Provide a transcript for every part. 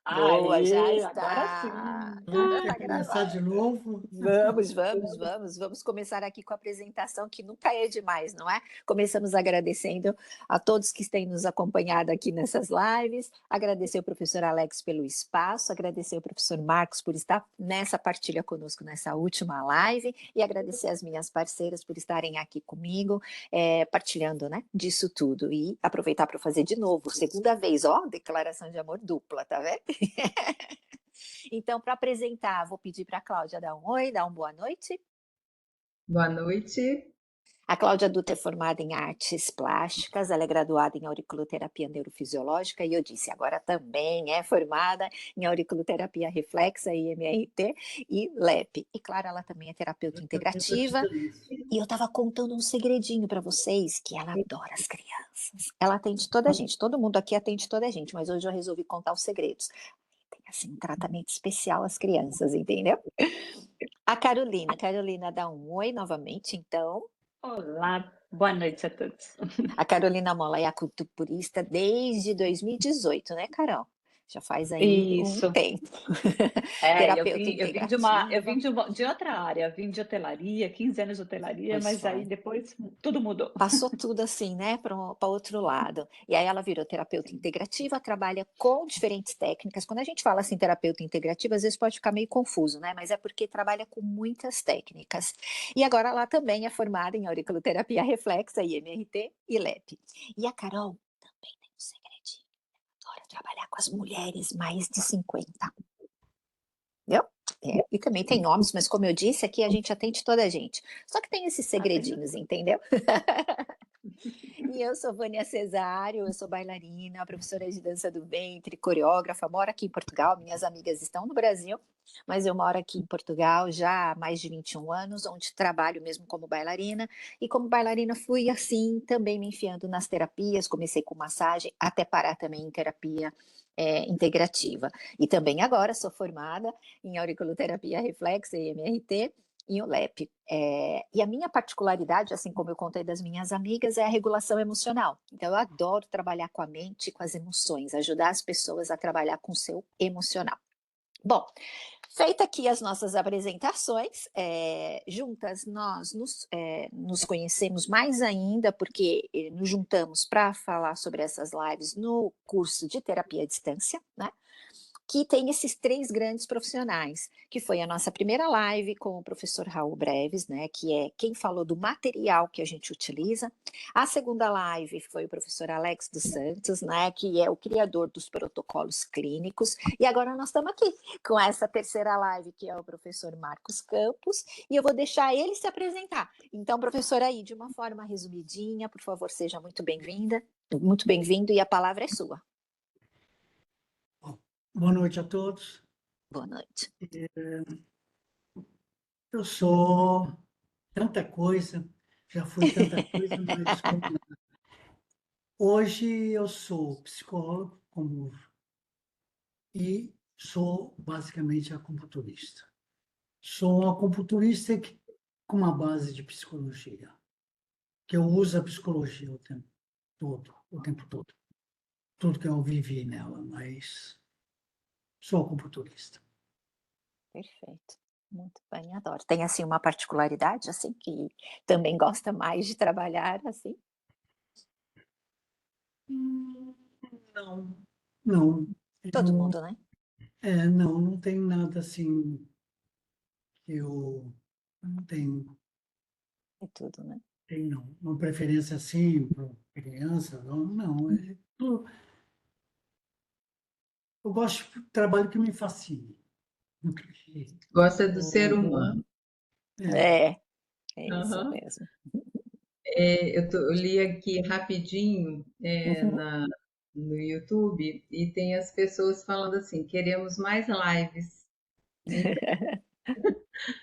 Boa, já Aê, agora está. sim. Já Quer está começar de gravada. novo? Vamos começar aqui com a apresentação, que nunca é demais, não é? Começamos agradecendo a todos que têm nos acompanhado aqui nessas lives, agradecer o professor Alex pelo espaço, agradecer o professor Marcos por estar nessa partilha conosco nessa última live e agradecer as minhas parceiras por estarem aqui comigo, partilhando, né, disso tudo. E aproveitar para fazer de novo, segunda vez, ó, declaração de amor dupla, tá vendo? Então, para apresentar, vou pedir para a Cláudia dar um oi, dar uma boa noite. Boa noite. A Cláudia Dutra é formada em artes plásticas, ela é graduada em auriculoterapia neurofisiológica e eu disse, agora também é formada em auriculoterapia reflexa, IMRT e LEP. E claro, ela também é terapeuta integrativa. E eu estava contando um segredinho para vocês, que ela adora as crianças. Ela atende toda a gente, todo mundo aqui atende toda a gente, mas hoje eu resolvi contar os segredos. Tem assim um tratamento especial às crianças, entendeu? A Carolina dá um oi novamente, então. Olá, boa noite a todos. A Carolina Mola é acupunturista desde 2018, né, Carol? Já faz aí um Isso. tempo. Eu Terapeuta vim, integrativa. de outra área, vim de hotelaria, 15 anos de hotelaria, Pois mas aí foi. depois tudo mudou. Passou tudo assim, né, para outro lado. E aí ela virou terapeuta integrativa, trabalha com diferentes técnicas. Quando a gente fala assim, terapeuta integrativa, às vezes pode ficar meio confuso, né? Mas é porque trabalha com muitas técnicas. E agora ela também é formada em auriculoterapia reflexa, IMRT e LEP. E a Carol também tem um segredinho. Adora trabalhar com as mulheres mais de 50. Entendeu? E também tem nomes, mas como eu disse, aqui a gente atende toda a gente. Só que tem esses segredinhos, entendeu? E eu sou Vânia Cesário, eu sou bailarina, professora de dança do ventre, coreógrafa, moro aqui em Portugal, minhas amigas estão no Brasil, mas eu moro aqui em Portugal já há mais de 21 anos, onde trabalho mesmo como bailarina, e como bailarina fui assim, também me enfiando nas terapias, comecei com massagem, até parar também em terapia integrativa. E também agora sou formada em auriculoterapia reflexa e MRT, e o LEP. E a minha particularidade, assim como eu contei das minhas amigas, é a regulação emocional. Então, eu adoro trabalhar com a mente e com as emoções, ajudar as pessoas a trabalhar com o seu emocional. Bom, feita aqui as nossas apresentações, juntas nós nos conhecemos mais ainda, porque nos juntamos para falar sobre essas lives no curso de terapia à distância, né? Que tem esses três grandes profissionais, que foi a nossa primeira live com o professor Raul Breves, né, que é quem falou do material que a gente utiliza. A segunda live foi o professor Alex dos Santos, né, que é o criador dos protocolos clínicos. E agora nós estamos aqui com essa terceira live, que é o professor Marcos Campos, e eu vou deixar ele se apresentar. Então, professor, aí, de uma forma resumidinha, por favor, seja muito bem-vinda, muito bem-vindo, e a palavra é sua. Boa noite a todos. Boa noite. Eu sou tanta coisa, já fui tanta coisa, mas hoje eu sou psicólogo e sou basicamente acupunturista. Sou um acupunturista com uma base de psicologia, que eu uso a psicologia o tempo todo. Tudo que eu vivi nela, mas sou acupunturista. Perfeito. Muito bem, adoro. Tem, assim, uma particularidade, assim, que também gosta mais de trabalhar, assim? Não, não. Todo mundo, né? Não tem nada assim que eu não É tudo, né? tenho não. Uma preferência assim para criança, não. Eu gosto de trabalho que me fascine. Gosta do ser Uhum. humano. É, é isso Aham. mesmo. Eu li aqui rapidinho, Uhum. no YouTube e tem as pessoas falando assim: queremos mais lives. Então,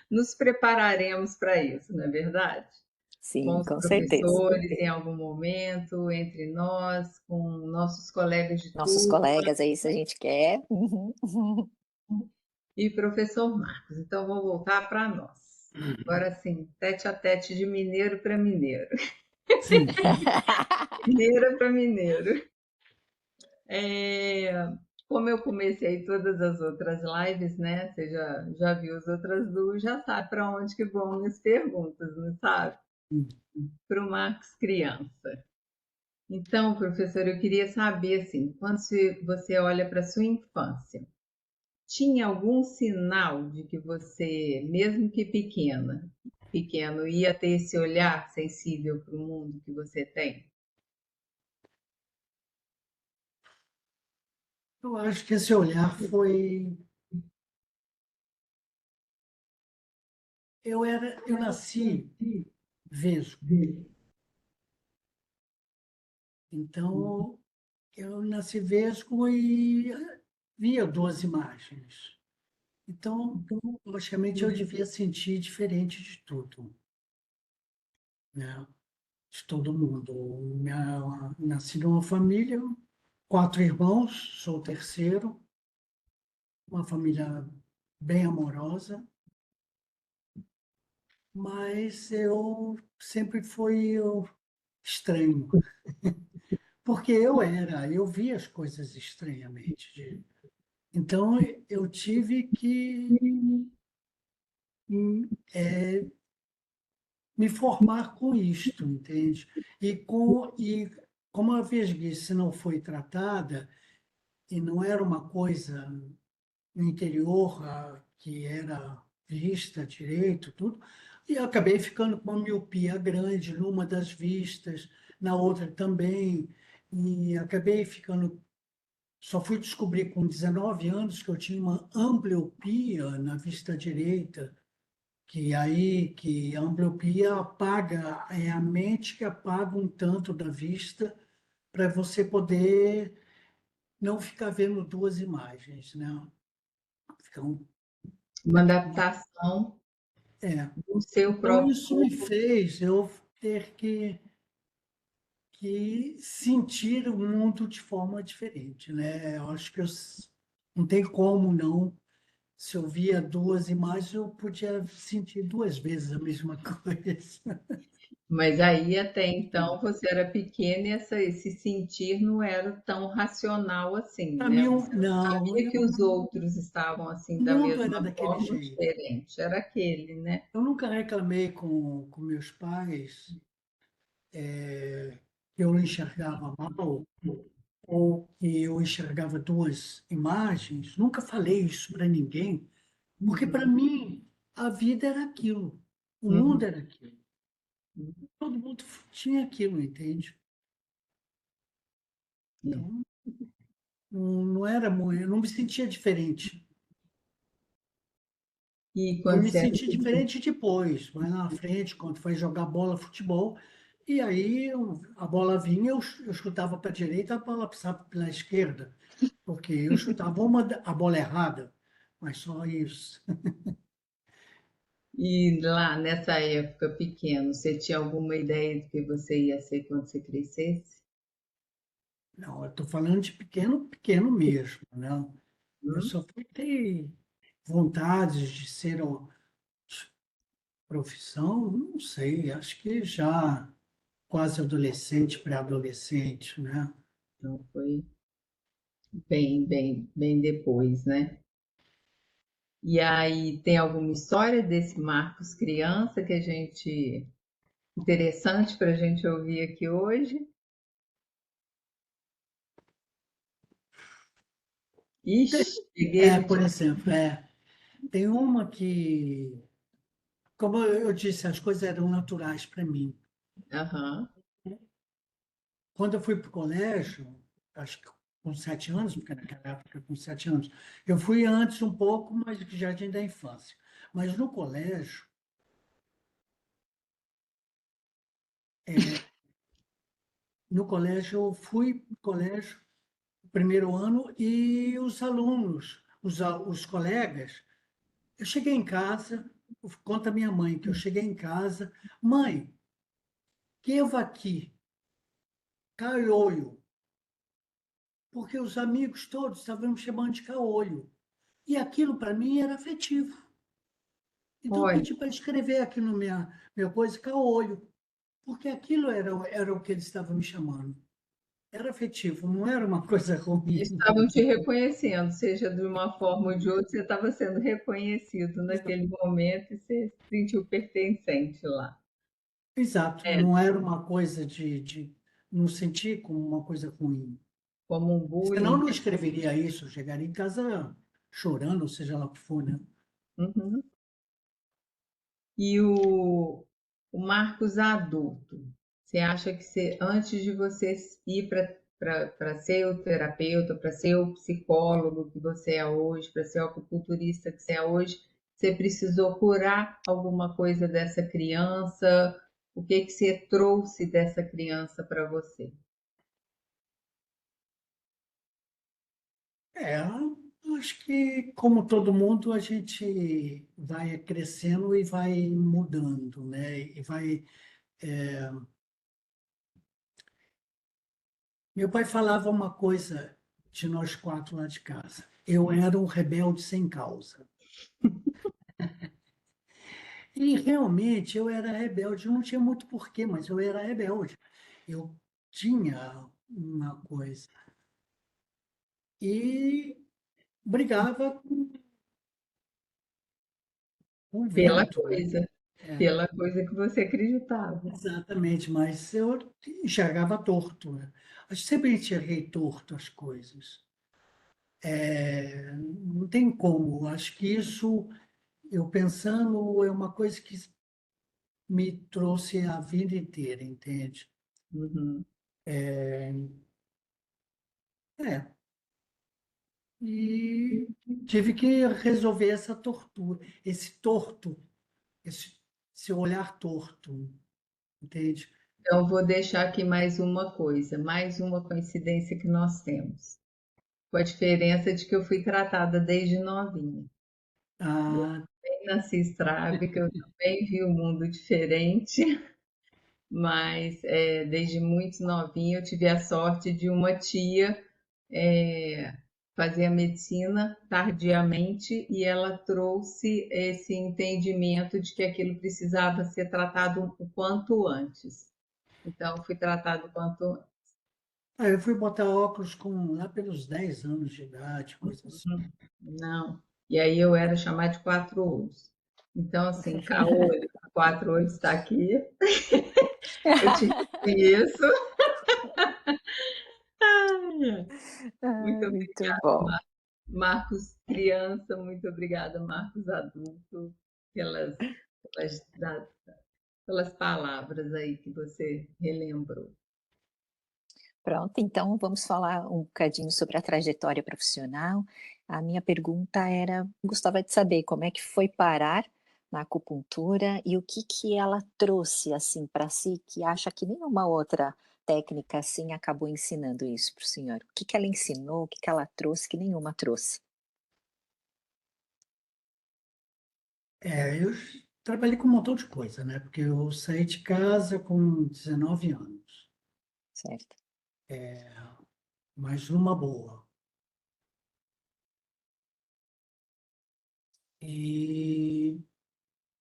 nos prepararemos para isso, não é verdade? Com Sim, os com certeza. professores em algum momento, entre nós, com nossos colegas de Nossos turma colegas, é isso que a gente quer. Uhum. e professor Marcos. Então, vou voltar para nós. Agora sim, tete a tete de mineiro para mineiro. Sim. Mineira para mineiro. Como eu comecei todas as outras lives, né? Você já viu as outras duas, já sabe para onde que vão minhas perguntas, não sabe? Para o Marcos Criança. Então, professor, eu queria saber, assim, quando você olha para a sua infância, tinha algum sinal de que você, mesmo que pequeno, ia ter esse olhar sensível para o mundo que você tem? Eu acho que esse olhar foi. Eu nasci vesgo, então eu nasci vesgo e via duas imagens. Então, logicamente, eu devia sentir diferente de tudo, né? De todo mundo. Nasci numa família, 4 irmãos, sou o terceiro, uma família bem amorosa, mas eu sempre fui estranho, porque eu via as coisas estranhamente. Então, eu tive que eh, me formar com isto, entende? E como a vesguice não foi tratada, e não era uma coisa no interior que era vista direito, tudo, e eu acabei ficando com uma miopia grande numa das vistas, na outra também, e acabei ficando. Só fui descobrir com 19 anos que eu tinha uma ambliopia na vista direita, que a ambliopia apaga, é a mente que apaga um tanto da vista para você poder não ficar vendo duas imagens, né? Fica Uma adaptação é. do seu Então, próprio isso me corpo. fez eu ter que sentir o mundo de forma diferente, né? Eu acho que não tem como não. Se eu via duas imagens, eu podia sentir duas vezes a mesma coisa. Mas aí até então você era pequena e esse sentir não era tão racional assim, Para né? mim, Você não não, sabia que os outros estavam o assim da mundo era mesma daquele forma ou jeito. diferente, era aquele, né? Eu nunca reclamei com meus pais que eu enxergava mal ou que eu enxergava duas imagens. Nunca falei isso para ninguém, porque para Uhum, mim a vida era aquilo, o mundo uhum, era aquilo, uhum. todo mundo tinha aquilo, entende? É. Então, não era muito, eu não me sentia diferente. E Eu quando me você era senti diferente depois, mais na frente, quando foi jogar bola, futebol, e aí a bola vinha, eu chutava para a direita, a bola passava pela esquerda, porque eu chutava a bola errada, mas só isso. e lá nessa época pequeno, você tinha alguma ideia do que você ia ser quando você crescesse? Não, eu estou falando de pequeno, pequeno mesmo, né? Eu Hum? só fui ter vontades de ser profissão, não sei, acho que já quase adolescente, pré-adolescente, né? Então foi bem depois, né? E aí tem alguma história desse Marcos criança que a gente interessante para a gente ouvir aqui hoje? Ixi, peguei ele de... Por exemplo, tem uma que, como eu disse, as coisas eram naturais para mim. Aham. Quando eu fui para o colégio, acho que com 7 anos, porque naquela época com 7 anos, eu fui antes um pouco, mas de jardim da infância. Mas no colégio eu fui para o colégio o primeiro ano e os alunos, os colegas, eu cheguei em casa, conta minha mãe que eu cheguei em casa, mãe, que eu aqui, caolho, porque os amigos todos estavam me chamando de caolho. E aquilo para mim era afetivo. Então eu Olha, pedi para escrever aqui no minha coisa caolho, porque aquilo era o que eles estavam me chamando. era afetivo, não era uma coisa ruim. Estavam te reconhecendo, seja de uma forma ou de outra, você estava sendo reconhecido naquele momento e você se sentiu pertencente lá. Exato, É, não era uma coisa de não sentir como uma coisa ruim. como um Senão eu bullying. não escreveria isso, eu chegaria em casa chorando, ou seja lá o que for, né? Uhum. E o Marcos adulto, você acha que você, antes de você ir para ser o terapeuta, para ser o psicólogo que você é hoje, para ser o acupunturista que você é hoje, você precisou curar alguma coisa dessa criança? O que que você trouxe dessa criança para você? É, acho que, como todo mundo, a gente vai crescendo e vai mudando, né? E vai. Meu pai falava uma coisa de nós quatro lá de casa. Eu era um rebelde sem causa. E realmente eu era rebelde. Eu não tinha muito porquê, mas eu era rebelde. Eu tinha uma coisa. E brigava com o Pela vento, né? coisa, É, pela coisa que você acreditava. exatamente, mas eu enxergava torto, né? Eu sempre enxerguei torto as coisas. Não tem como. Acho que isso, eu pensando, é uma coisa que me trouxe a vida inteira, entende? Uhum. É. E tive que resolver essa tortura, esse torto, esse, esse olhar torto, entende? Então, vou deixar aqui mais uma coisa, mais uma coincidência que nós temos. Com a diferença de que eu fui tratada desde novinha. Ah, Eu nasci estrábica, eu também vi um mundo diferente, mas desde muito novinha eu tive a sorte de uma tia é, fazer a medicina tardiamente e ela trouxe esse entendimento de que aquilo precisava ser tratado o quanto antes. Então, fui tratado o quanto eu fui botar óculos lá pelos 10 anos de idade, coisa assim. Não. E aí eu era chamada de quatro olhos. Então, assim, caolho, quatro olhos está aqui. Eu te reconheço. Muito Ai, muito obrigada, bom. Marcos criança. Muito obrigada, Marcos adulto, pelas, pelas, pelas palavras aí que você relembrou. Pronto, então vamos falar um bocadinho sobre a trajetória profissional. A minha pergunta era, gostava de saber como é que foi parar na acupuntura e o que que ela trouxe assim para si, que acha que nenhuma outra técnica assim acabou ensinando isso para o senhor. O que que ela ensinou, o que que ela trouxe que nenhuma trouxe, Eu trabalhei com um montão de coisa, né? Porque eu saí de casa com 19 anos, certo? mas numa boa. E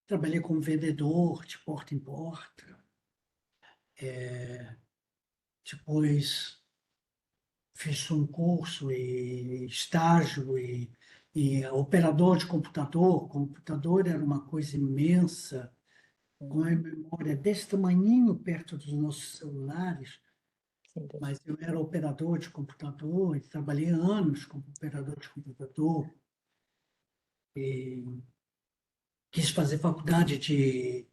trabalhei como vendedor de porta em porta. Depois fiz um curso e estágio e operador de computador. Computador era uma coisa imensa, com a Uhum, memória desse tamanhinho perto dos nossos celulares, sem dúvida. mas eu era operador de computador e trabalhei anos como operador de computador e quis fazer faculdade de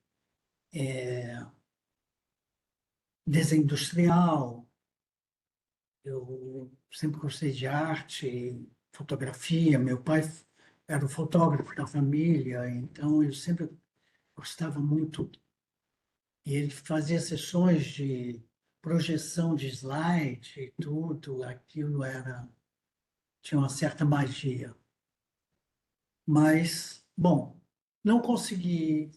desenho industrial. Eu sempre gostei de arte, fotografia. Meu pai era o fotógrafo da família, então eu sempre gostava muito. E ele fazia sessões de projeção de slide e tudo. Aquilo tinha uma certa magia. Mas, bom, não consegui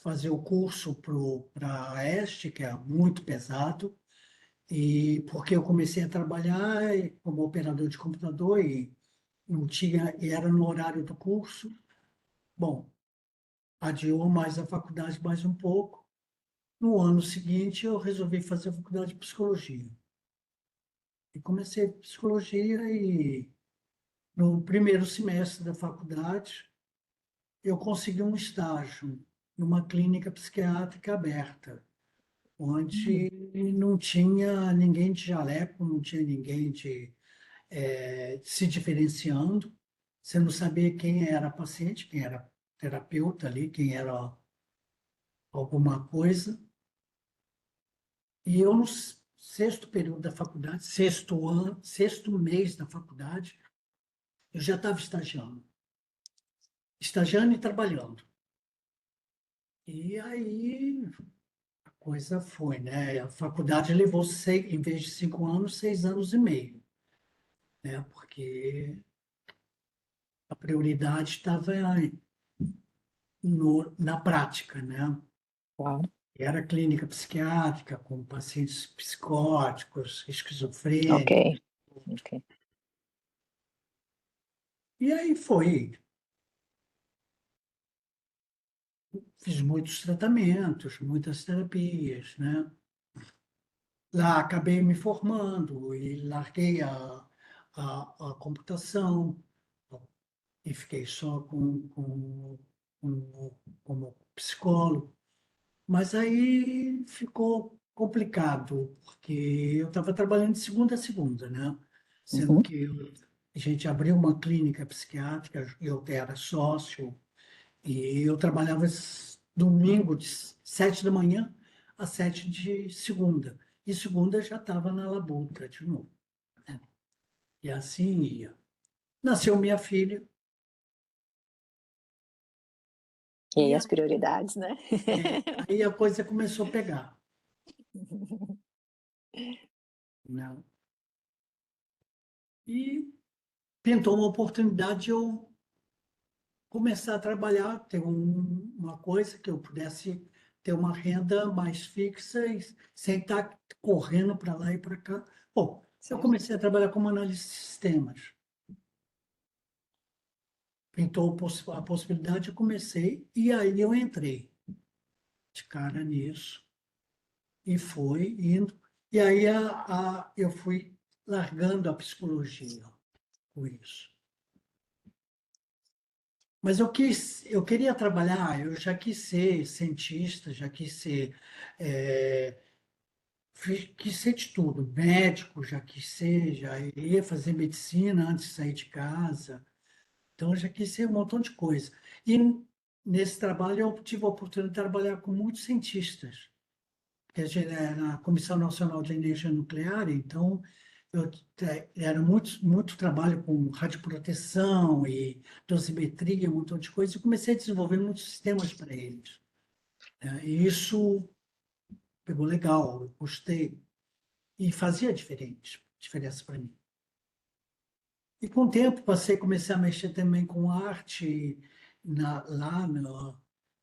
fazer o curso para a Este, que é muito pesado. E porque eu comecei a trabalhar como operador de computador e não tinha, e era no horário do curso. Bom, adiou mais a faculdade mais um pouco. No ano seguinte, eu resolvi fazer a faculdade de psicologia. E comecei psicologia e no primeiro semestre da faculdade eu consegui um estágio numa clínica psiquiátrica aberta, onde não tinha ninguém de jaleco, não tinha ninguém se diferenciando. Você não sabia quem era paciente, quem era terapeuta ali, quem era alguma coisa. E eu, no sexto período da faculdade, sexto ano, sexto mês da faculdade, eu já estava estagiando e trabalhando. E aí a coisa foi, né? A faculdade levou, em vez de 5 anos, 6 anos e meio, né? Porque a prioridade estava na prática, né? Claro. Era clínica psiquiátrica com pacientes psicóticos, Ok, esquizofrênicos. ok. E aí foi. Fiz muitos tratamentos, muitas terapias, né? Lá acabei me formando e larguei a computação e fiquei só como psicólogo. Mas aí ficou complicado, porque eu estava trabalhando de segunda a segunda, né? Sendo Uhum. que a gente abriu uma clínica psiquiátrica, eu era sócio, e eu trabalhava domingo de 7 da manhã às 7 de segunda. E segunda já estava na labuta de novo, né? E assim ia. Nasceu minha filha, E aí e as prioridades, né? aí a coisa começou a pegar, né? E pintou uma oportunidade de eu começar a trabalhar, ter uma coisa que eu pudesse ter uma renda mais fixa e sem estar correndo para lá e para cá. Bom, eu Certo. comecei a trabalhar como analista de sistemas. Pintou a possibilidade, eu comecei, e aí eu entrei de cara nisso, e foi indo. E aí eu fui largando a psicologia com isso. Mas eu queria trabalhar, eu já quis ser cientista, já quis ser, quis ser de tudo, médico, já quis ser, já ia fazer medicina antes de sair de casa. Então, eu já quis ser um montão de coisa. E nesse trabalho eu tive a oportunidade de trabalhar com muitos cientistas, porque a gente é na Comissão Nacional de Energia Nuclear, então era muito trabalho com radioproteção e dosimetria, um montão de coisas, e comecei a desenvolver muitos sistemas para eles, né? E isso pegou legal, eu gostei, e fazia diferença para mim. E com o tempo comecei a mexer também com arte lá,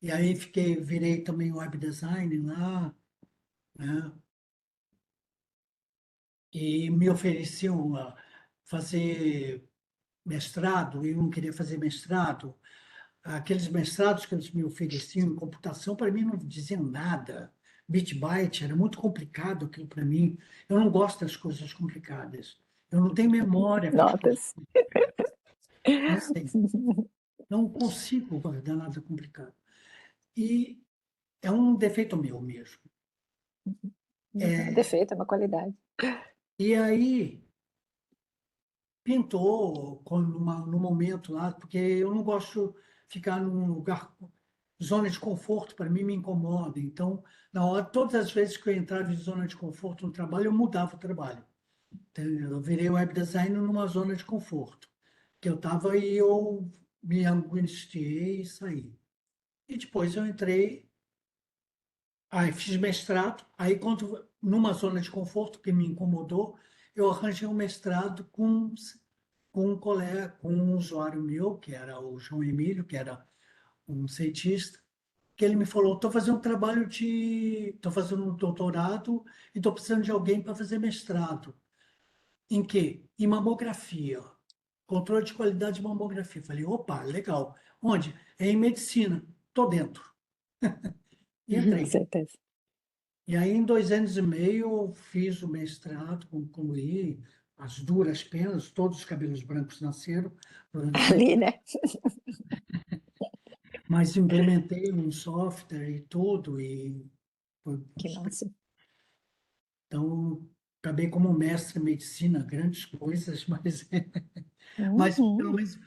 e aí virei também web design lá, né? E me ofereciam a fazer mestrado, e eu não queria fazer mestrado. Aqueles mestrados que eles me ofereciam em computação, para mim, não diziam nada. Bit byte era muito complicado aquilo para mim. Eu não gosto das coisas complicadas. Eu não tenho memória para as coisas. Notas. Não sei. Não consigo guardar nada complicado. E é um defeito meu mesmo. Não é defeito, é uma qualidade. E aí pintou no momento lá, porque eu não gosto de ficar num lugar, zona de conforto para mim me incomoda. Então, na hora, todas as vezes que eu entrava em zona de conforto no trabalho, eu mudava o trabalho. Então, eu virei web designer numa zona de conforto, que eu estava e eu me angustiei e saí. E depois eu entrei. Aí fiz mestrado, aí quando numa zona de conforto que me incomodou, eu arranjei um mestrado com um colega, com um usuário meu, que era o João Emílio, que era um cientista, que ele me falou, estou fazendo um doutorado e estou precisando de alguém para fazer mestrado. Em quê? Em mamografia. Controle de qualidade de mamografia. Falei, opa, legal. Onde? É em medicina. Estou dentro. E entrei. Certeza. E aí, em 2 anos e meio, eu fiz o mestrado, concluí, as duras penas, todos os cabelos brancos nasceram durante Ali, né? mas implementei um software e tudo, e foi Que massa. então acabei como mestre em medicina, grandes coisas, mas pelo Uhum, menos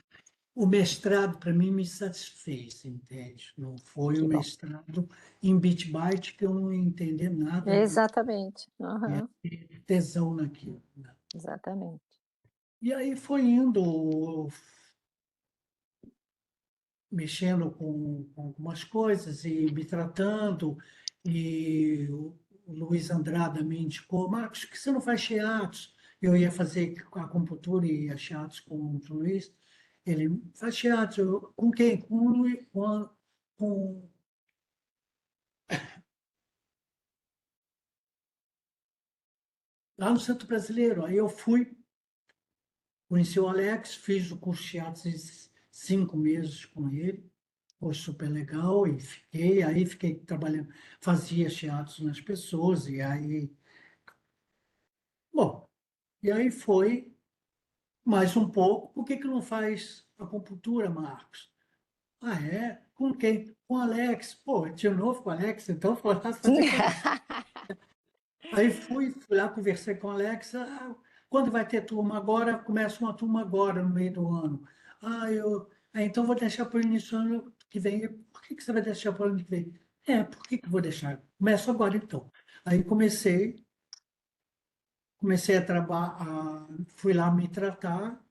o mestrado para mim me satisfez, entende? Não foi o que bom. mestrado em bit-byte que eu não entendi nada, Exatamente. é Aham, ter tesão naquilo, né? exatamente. E aí foi indo, mexendo com algumas coisas e me tratando, e o Luiz Andrada me indicou, Marcos, por que você não faz teatros? Eu ia fazer a acupuntura e a teatros com o Luiz. Ele faz teatro. Com quem? Com lá no Centro Brasileiro. Aí eu fui, conheci o Alex, fiz o curso de teatro em 5 meses com ele. Foi super legal e fiquei trabalhando, fazia teatros nas pessoas, e aí, bom, e aí foi mais um pouco, por que que não faz acupuntura, Marcos? Ah, é? Com quem? Com o Alex. Pô, de novo com o Alex, então foi lá fazer com o Alex. Aí fui lá, conversei com o Alex, quando vai ter turma agora? Começa uma turma agora, no meio do ano. Então vou deixar para o início do ano que vem. Por que que você vai deixar para o ano que vem? Por que que eu vou deixar? Começo agora, então. Aí comecei a trabalhar, fui lá me tratar,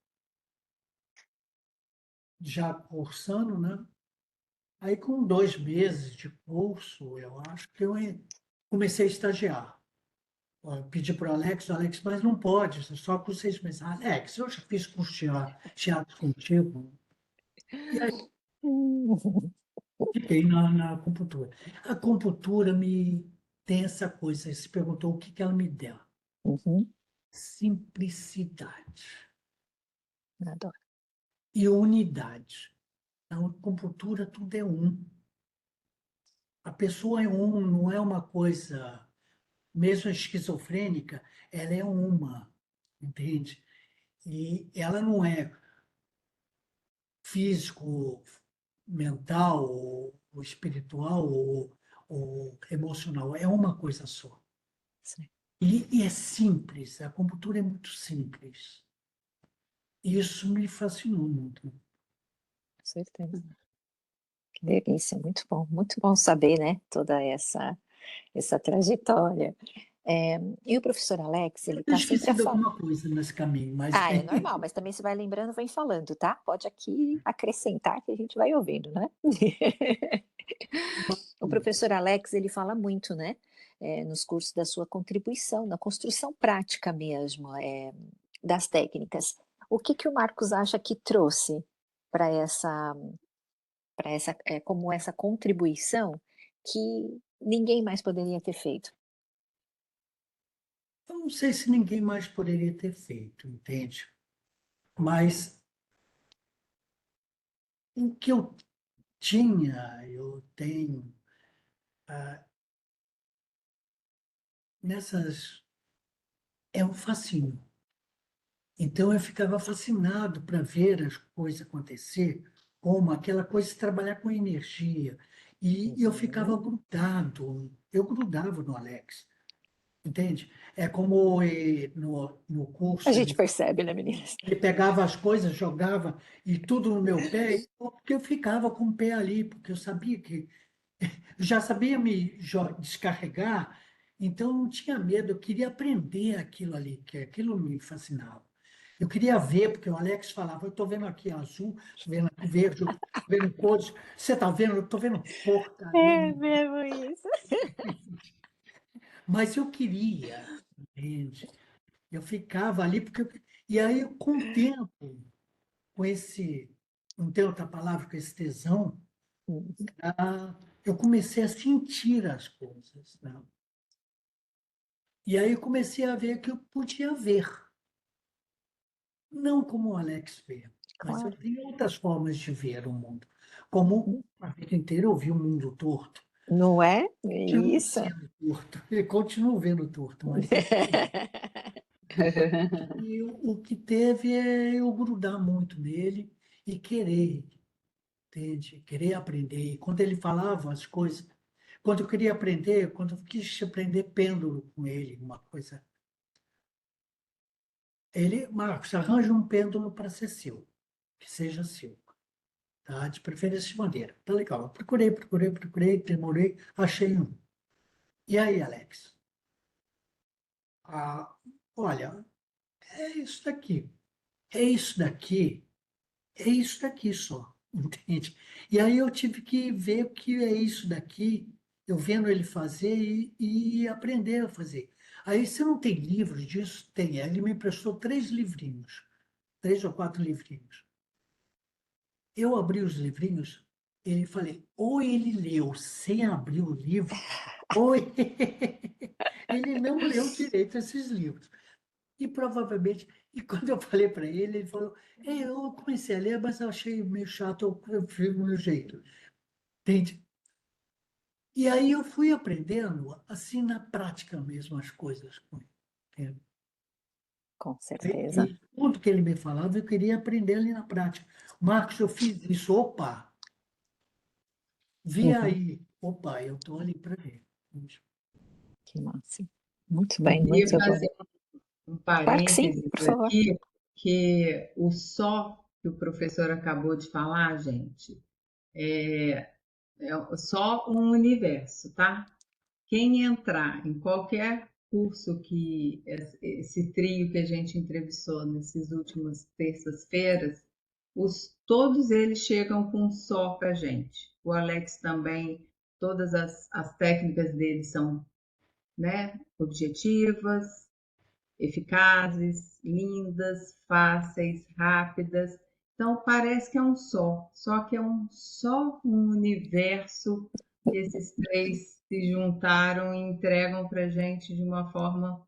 já cursando, né? Aí com 2 meses de curso, eu acho que eu comecei a estagiar. Eu pedi para o Alex, mas não pode, só com 6 meses. Alex, eu já fiz curso de teatro contigo. E aí fiquei na acupuntura. A acupuntura me tem essa coisa, você perguntou o que que ela me deu. Uhum, Simplicidade adoro. e unidade. Na acupuntura tudo é um. A pessoa é um, não é uma coisa, mesmo esquizofrênica, ela é uma, entende? E ela não é físico, mental, ou espiritual, ou emocional, é uma coisa só. Sim, E é simples, a acupuntura é muito simples. Isso me fascinou muito. com certeza. Que delícia, muito bom saber, né, toda essa trajetória. E o professor Alex, ele Eu tenho está sempre a esquecido falar. alguma coisa nesse caminho, mas Ah, é normal, mas também se vai lembrando, vem falando, tá? Pode aqui acrescentar que a gente vai ouvindo, né? O professor Alex, ele fala muito, né, nos cursos da sua contribuição, na construção prática mesmo, das técnicas. O que que o Marcos acha que trouxe para essa, como essa contribuição que ninguém mais poderia ter feito? eu não sei se ninguém mais poderia ter feito, entende? Mas o que eu tenho nessas, é um fascínio. Então eu ficava fascinado para ver as coisas acontecer, como aquela coisa de trabalhar com energia. E eu ficava Uhum. grudado, eu grudava no Alex, entende? É como no A curso gente percebe, né, meninas? ele pegava as coisas, jogava e tudo no meu pé, porque eu ficava com o pé ali, porque eu sabia que já sabia me descarregar, então eu não tinha medo, eu queria aprender aquilo ali, que aquilo me fascinava. Eu queria ver, porque o Alex falava, eu estou vendo aqui azul, estou vendo aqui verde, estou vendo cores, você está vendo, eu estou vendo porcaria É nenhuma. mesmo isso. Mas eu queria, entende? Eu ficava ali, e aí, com o tempo, com esse, não tem outra palavra, com esse tesão, Uhum. eu comecei a sentir as coisas, né? E aí eu comecei a ver que eu podia ver, não como o Alex vê, mas eu Claro. tenho outras formas de ver o mundo. Como a vida inteira eu vi o mundo torto. Não é? Continuo Isso. sendo torto, e continuo vendo torto, mas eu tenho. E o que teve é eu grudar muito nele e querer, entende? Querer aprender. E quando ele falava as coisas, quando eu queria aprender, quando eu quis aprender pêndulo com ele, uma coisa. Ele, Marcos, arranja um pêndulo para ser seu, que seja seu, tá? De preferência de madeira. Tá legal. Eu procurei, demorei, achei um. E aí, Alex? Ah, olha, é isso daqui. É isso daqui. É isso daqui só, entende? E aí eu tive que ver o que é isso daqui, eu vendo ele fazer e aprender a fazer. Aí, se não tem livro disso, tem. Ele me emprestou 3 livrinhos, 3 ou 4 livrinhos. Eu abri os livrinhos, ele falei, ou ele leu sem abrir o livro, ou ele não leu direito esses livros. E provavelmente, e quando eu falei para ele, ele falou: eu comecei a ler, mas eu achei meio chato, eu fiz do meu jeito. Entende? E aí eu fui aprendendo, assim, na prática mesmo, as coisas com ele. Entende? Com certeza. E tudo que ele me falava, eu queria aprender ali na prática. Marcos, eu fiz isso, opa, vi Uhum. aí, opa, eu estou ali para ver. Que massa. Muito Eu bem, queria muito bom. fazer um Claro que sim, parênteses por favor. aqui, que o só que o professor acabou de falar, gente, é só um universo, tá? Quem entrar em qualquer curso que esse trio que a gente entrevistou nessas últimas terças-feiras, todos eles chegam com um só para a gente. O Alex também, todas as técnicas dele são, né, objetivas, eficazes, lindas, fáceis, rápidas. Então parece que é um só que é só um universo que esses três se juntaram e entregam para a gente de uma forma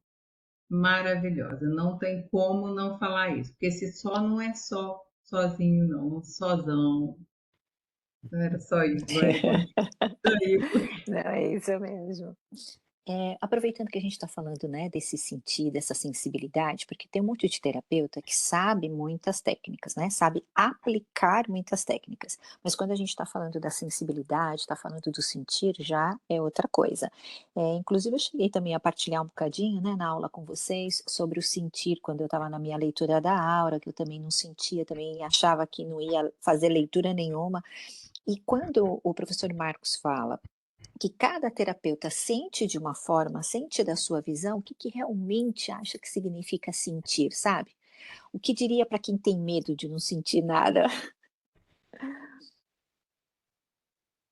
maravilhosa. Não tem como não falar isso, porque esse só não é só sozinho, não, sozão. Não era só isso, vai, continua aí. Não, é isso mesmo. Aproveitando que a gente está falando, né, desse sentido, dessa sensibilidade, porque tem um monte de terapeuta que sabe muitas técnicas, né, sabe aplicar muitas técnicas, mas quando a gente está falando da sensibilidade, está falando do sentir, já é outra coisa. Inclusive eu cheguei também a partilhar um bocadinho, né, na aula com vocês, sobre o sentir, quando eu estava na minha leitura da aura, que eu também não sentia, também achava que não ia fazer leitura nenhuma, e quando o professor Marcos fala que cada terapeuta sente de uma forma, sente da sua visão, o que que realmente acha que significa sentir, sabe? O que diria para quem tem medo de não sentir nada?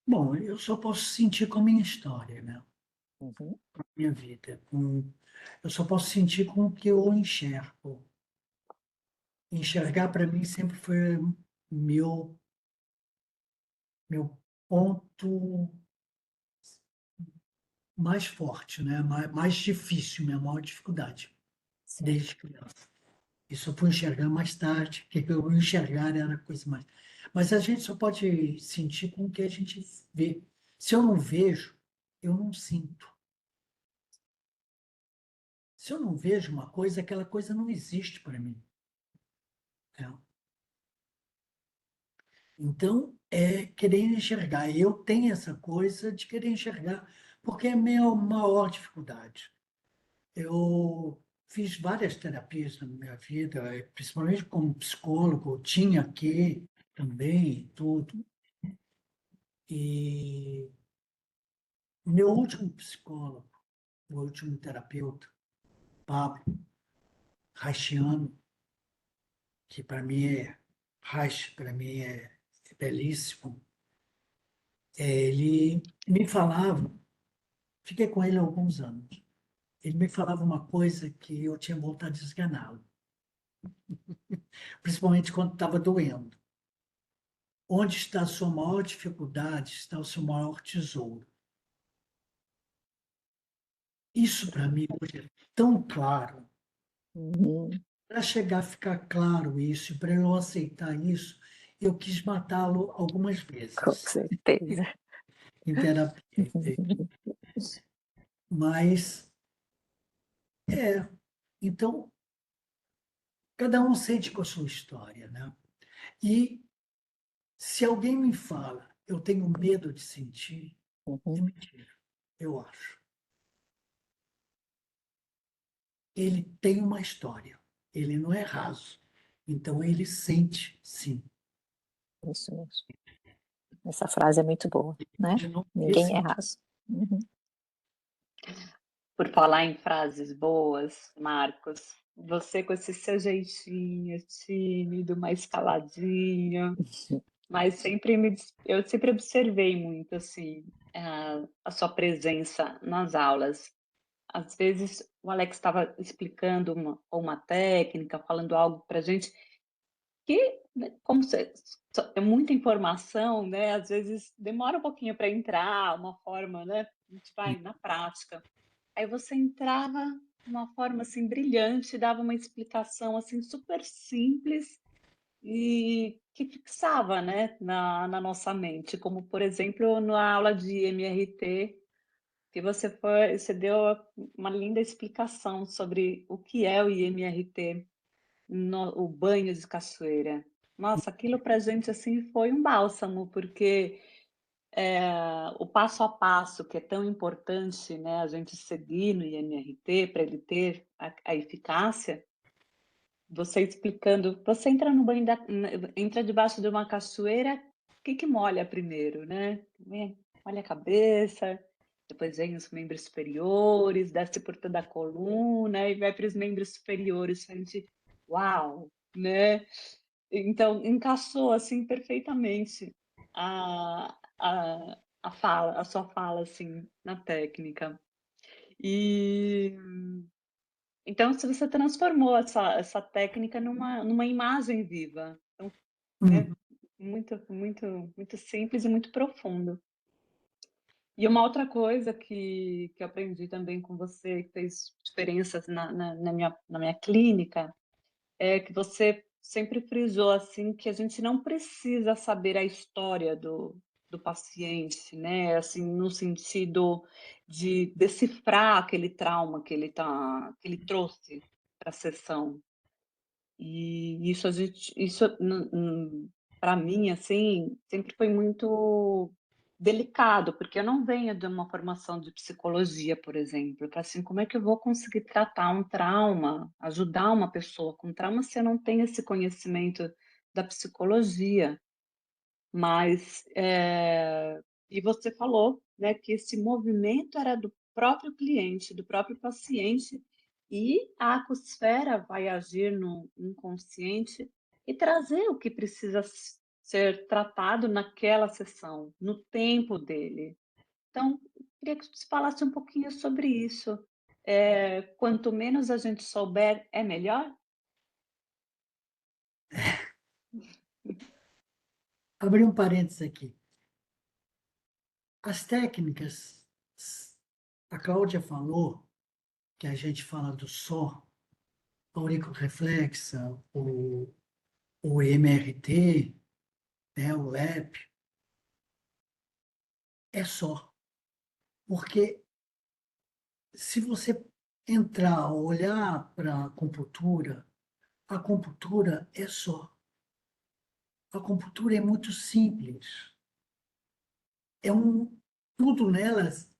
Bom, eu só posso sentir com a minha história, né? Uhum, Com a minha vida. Eu só posso sentir com o que eu enxergo. Enxergar para mim sempre foi meu meu ponto mais forte, né? Mais difícil, minha maior dificuldade, certo. desde criança. Isso eu fui enxergar mais tarde, que eu enxergar era coisa mais. Mas a gente só pode sentir com o que a gente vê. Se eu não vejo, eu não sinto. Se eu não vejo uma coisa, aquela coisa não existe para mim. Né? Então, é querer enxergar. Eu tenho essa coisa de querer enxergar, porque é a minha maior dificuldade. Eu fiz várias terapias na minha vida, principalmente como psicólogo, tinha que também, tudo. E meu último psicólogo, meu último terapeuta, Pablo Rachiano, que para mim é, Reich, para mim é belíssimo, ele me falava, fiquei com ele há alguns anos, ele me falava uma coisa que eu tinha vontade de esganá-lo, principalmente quando estava doendo. Onde está a sua maior dificuldade, está o seu maior tesouro. Isso para mim hoje é tão claro. Uhum, Para chegar a ficar claro isso, para eu aceitar isso, eu quis matá-lo algumas com vezes certeza. em terapia. Mas, então, Cada um sente com a sua história, né? E se alguém me fala, eu tenho medo de sentir, é Uhum. mentira, eu acho. Ele tem uma história, ele não é raso. Então ele sente, sim. Isso mesmo. Essa frase é muito boa, né? De não ter Ninguém é sentido. raso. Uhum. Por falar em frases boas, Marcos, você com esse seu jeitinho tímido, mais caladinho, mas eu sempre observei muito assim a sua presença nas aulas. Às vezes o Alex estava explicando uma técnica, falando algo para a gente que, né, como é muita informação, né? Às vezes demora um pouquinho para entrar, uma forma, né? A gente vai na prática. Aí você entrava de uma forma assim brilhante, dava uma explicação assim super simples e que fixava, né, na nossa mente, como por exemplo na aula de MRT, que você deu uma linda explicação sobre o que é o IMRT, o banho de cachoeira. Nossa, aquilo para a gente assim foi um bálsamo, porque o passo a passo que é tão importante, né, a gente seguir no IMRT para ele ter a eficácia, você explicando, você entra no banho entra debaixo de uma cachoeira, o que que molha primeiro, né? Molha a cabeça, depois vem os membros superiores, desce por toda a coluna e vai para os membros superiores, a gente, uau, né? Então, encaixou assim perfeitamente a sua fala assim na técnica. E então, se você transformou essa técnica numa imagem viva, então, né, Hum. muito simples e muito profundo. E uma outra coisa que eu aprendi também com você, que fez diferenças na minha clínica, é que você sempre frisou assim que a gente não precisa saber a história do paciente, né? Assim, no sentido de decifrar aquele trauma que ele trouxe para a sessão. E isso para mim assim sempre foi muito delicado, porque eu não venho de uma formação de psicologia, por exemplo, para assim, como é que eu vou conseguir tratar um trauma, ajudar uma pessoa com trauma se eu não tenho esse conhecimento da psicologia? Mas, e você falou, né, que esse movimento era do próprio cliente, do próprio paciente, e a acusfera vai agir no inconsciente e trazer o que precisa ser tratado naquela sessão, no tempo dele. Então, queria que você falasse um pouquinho sobre isso. Quanto menos a gente souber, é melhor? Abrir um parênteses aqui. As técnicas, a Cláudia falou que a gente fala do só, auriculorreflexa, o MRT, né, o LEP, é só. Porque se você entrar, olhar para a acupuntura é só. A acupuntura é muito simples. É tudo nelas,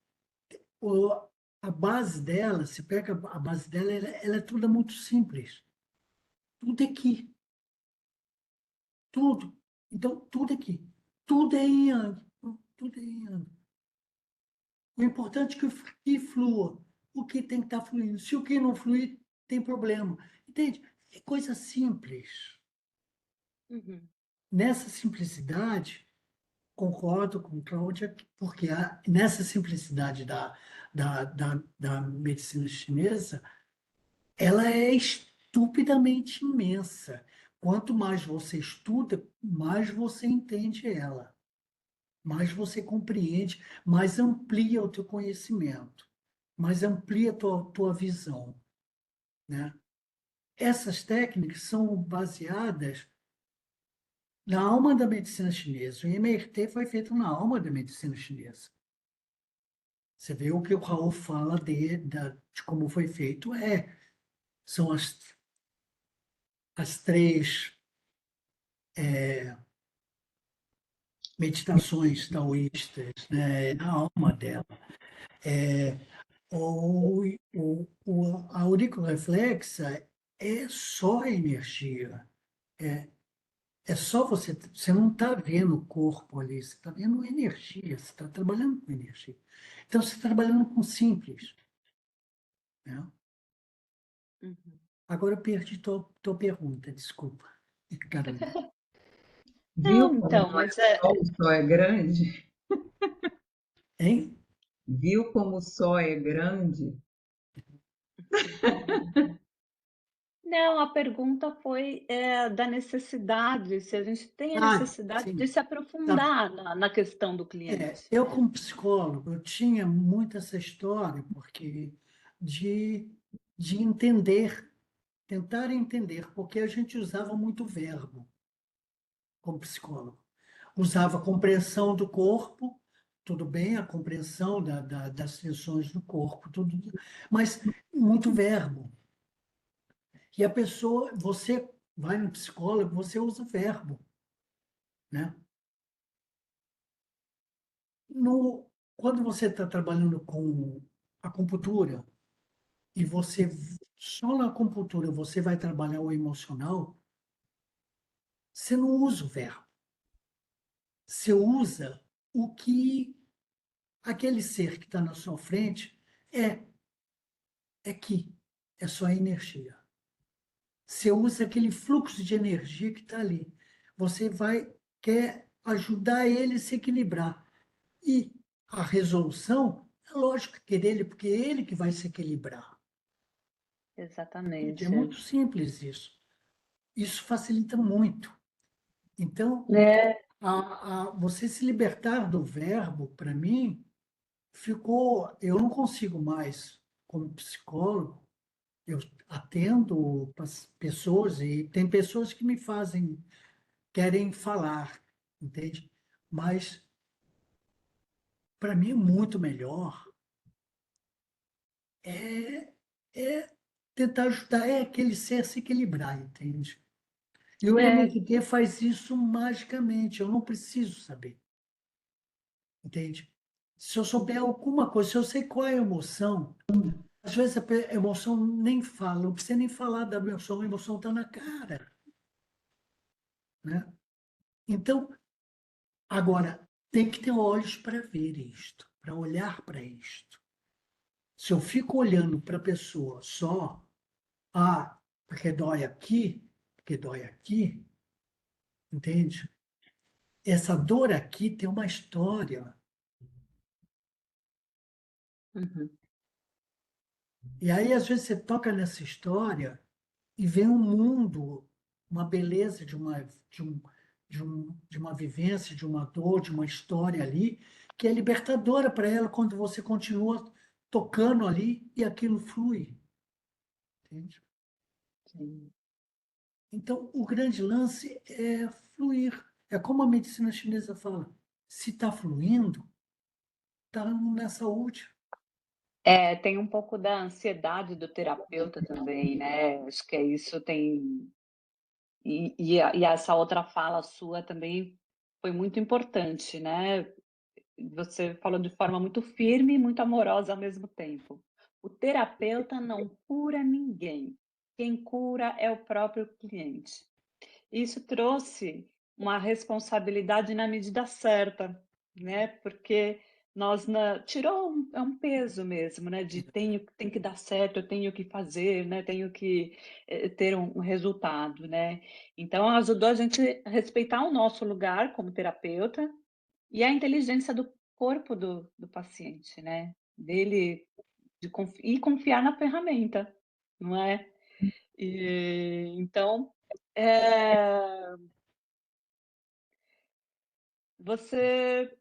o- a base dela, se pega a base dela, ela é toda muito simples. Tudo é aqui, tudo. Então, tudo é aqui. Tudo é em yang, tudo é em yang. O importante é que flua. O que tem que estar fluindo. Se o que não fluir, tem problema. Entende? É coisa simples. Uhum. Nessa simplicidade, concordo com Cláudia, porque nessa simplicidade da medicina chinesa, ela é estupidamente imensa. Quanto mais você estuda, mais você entende ela, mais você compreende, mais amplia o teu conhecimento, mais amplia a tua visão, né? Essas técnicas são baseadas na alma da medicina chinesa. O MRT foi feito na alma da medicina chinesa. Você vê o que o Raul fala de como foi feito, são as 3 meditações taoístas, né? A alma dela. A auriculorreflexa é só energia. É só você não está vendo o corpo ali, você está vendo energia, você está trabalhando com energia. Então, você está trabalhando com simples. Né? Uhum. Agora eu perdi tua pergunta, desculpa. Caramba. Viu Não, como então, mas é. o sol é grande? Hein? Viu como o sol é grande? Não, a pergunta foi da necessidade, se a gente tem a Ah, necessidade de sim. se Tá. aprofundar na questão do cliente. Eu, como psicólogo, eu tinha muito essa história, porque de, de entender, tentar entender, porque a gente usava muito verbo como psicólogo. Usava a compreensão do corpo, tudo bem, a compreensão das tensões do corpo, tudo, mas muito verbo. E a pessoa, você vai no psicólogo, você usa verbo, né? No, quando você está trabalhando com acupuntura e você só na acupuntura você vai trabalhar o emocional, você não usa o verbo. Você usa o que aquele ser que está na sua frente é, que é só energia. Você usa aquele fluxo de energia que está ali. Você quer ajudar ele a se equilibrar. E a resolução, é lógico que é dele, porque é ele que vai se equilibrar. Entende? É Exatamente. muito simples isso. Isso facilita muito. Então, É, você se libertar do verbo, para mim, ficou. Eu não consigo mais, como psicólogo, eu atendo pessoas e tem pessoas que me fazem, querem falar, entende? Mas, para mim, é muito melhor é, é tentar ajudar aquele ser a se equilibrar, entende? E o é, MST faz isso magicamente, eu não preciso saber, entende? Se eu souber alguma coisa, se eu sei qual é a emoção, às vezes a emoção nem fala, não precisa nem falar da emoção, a emoção está na cara, né? Então, agora, tem que ter olhos para ver isto, para olhar para isto. Se eu fico olhando para a pessoa só, porque dói aqui, entende? Essa dor aqui tem uma história. uhum. E aí, às vezes, você toca nessa história e vê um mundo, uma beleza de uma vivência, de uma dor, de uma história ali, que é libertadora para ela quando você continua tocando ali e aquilo flui. Entende? Sim. Então, o grande lance é fluir. É como a medicina chinesa fala: se está fluindo, está na saúde. Tem um pouco da ansiedade do terapeuta também, né? Acho que é isso tem. E essa outra fala sua também foi muito importante, né? Você falou de forma muito firme e muito amorosa ao mesmo tempo. O terapeuta não cura ninguém. Quem cura é o próprio cliente. Isso trouxe uma responsabilidade na medida certa, né? Porque tirou um peso mesmo, né? De tem que dar certo, eu tenho que fazer, né? Tenho que ter um resultado, né? Então ajudou a gente a respeitar o nosso lugar como terapeuta e a inteligência do corpo do paciente, né? Dele e confiar na ferramenta, não é? Então, é, você.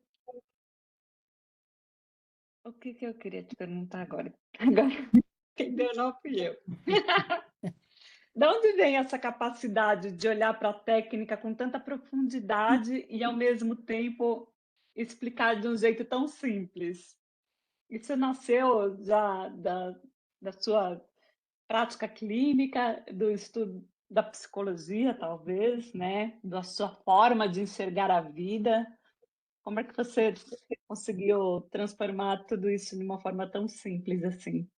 O que que eu queria te perguntar agora? Agora, quem deu não fui eu. De onde vem essa capacidade de olhar para a técnica com tanta profundidade e, ao mesmo tempo, explicar de um jeito tão simples? Isso nasceu já da sua prática clínica, do estudo, da psicologia, talvez, né? Da sua forma de enxergar a vida. Como é que você conseguiu transformar tudo isso de uma forma tão simples assim?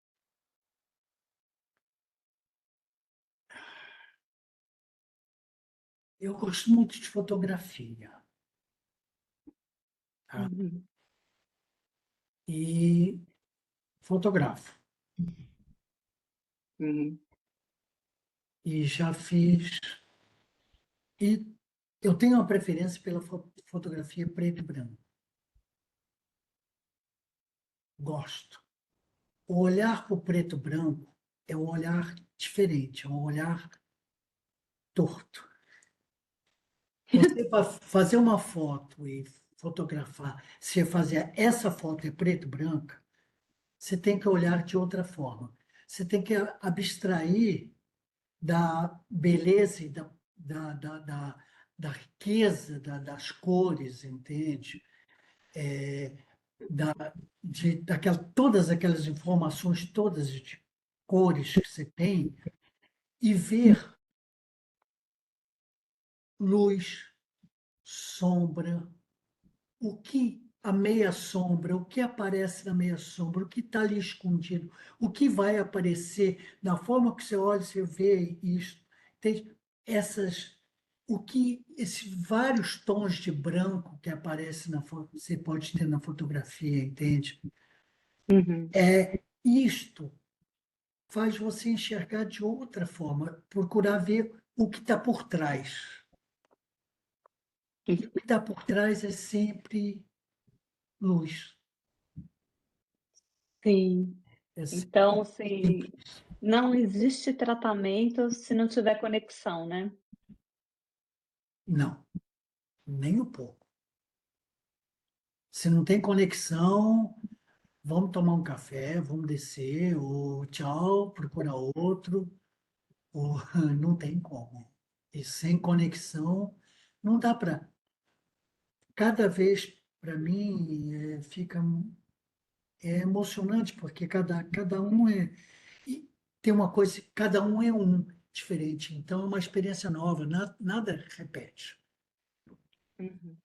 Eu gosto muito de fotografia, tá? Uhum. E fotografo. Uhum. E já fiz. E eu tenho uma preferência pela fotografia preto e branco. Gosto. O olhar para o preto e branco é um olhar diferente, é um olhar torto. Você para fazer uma foto e fotografar, se fazer essa foto é preto e branca, você tem que olhar de outra forma. Você tem que abstrair da beleza e da riqueza das cores, entende? Da, todas aquelas informações, todas de cores que você tem, e ver luz, sombra, o que a meia sombra, o que aparece na meia sombra, o que está ali escondido, o que vai aparecer, na forma que você olha, você vê isso. Tem essas, o que esses vários tons de branco que aparecem na foto, você pode ter na fotografia, entende? Uhum. Isto faz você enxergar de outra forma, procurar ver o que está por trás. O que está por trás é sempre luz. Sim. É Então, sempre assim, não existe tratamento se não tiver conexão, né? não, nem um pouco. Se não tem conexão, vamos tomar um café, vamos descer, ou tchau, procura outro, ou não tem como. E sem conexão, não dá para. Cada vez, para mim, fica emocionante, porque cada um e tem uma coisa, cada um é um diferente. Então, é uma experiência nova, nada repete. Uhum.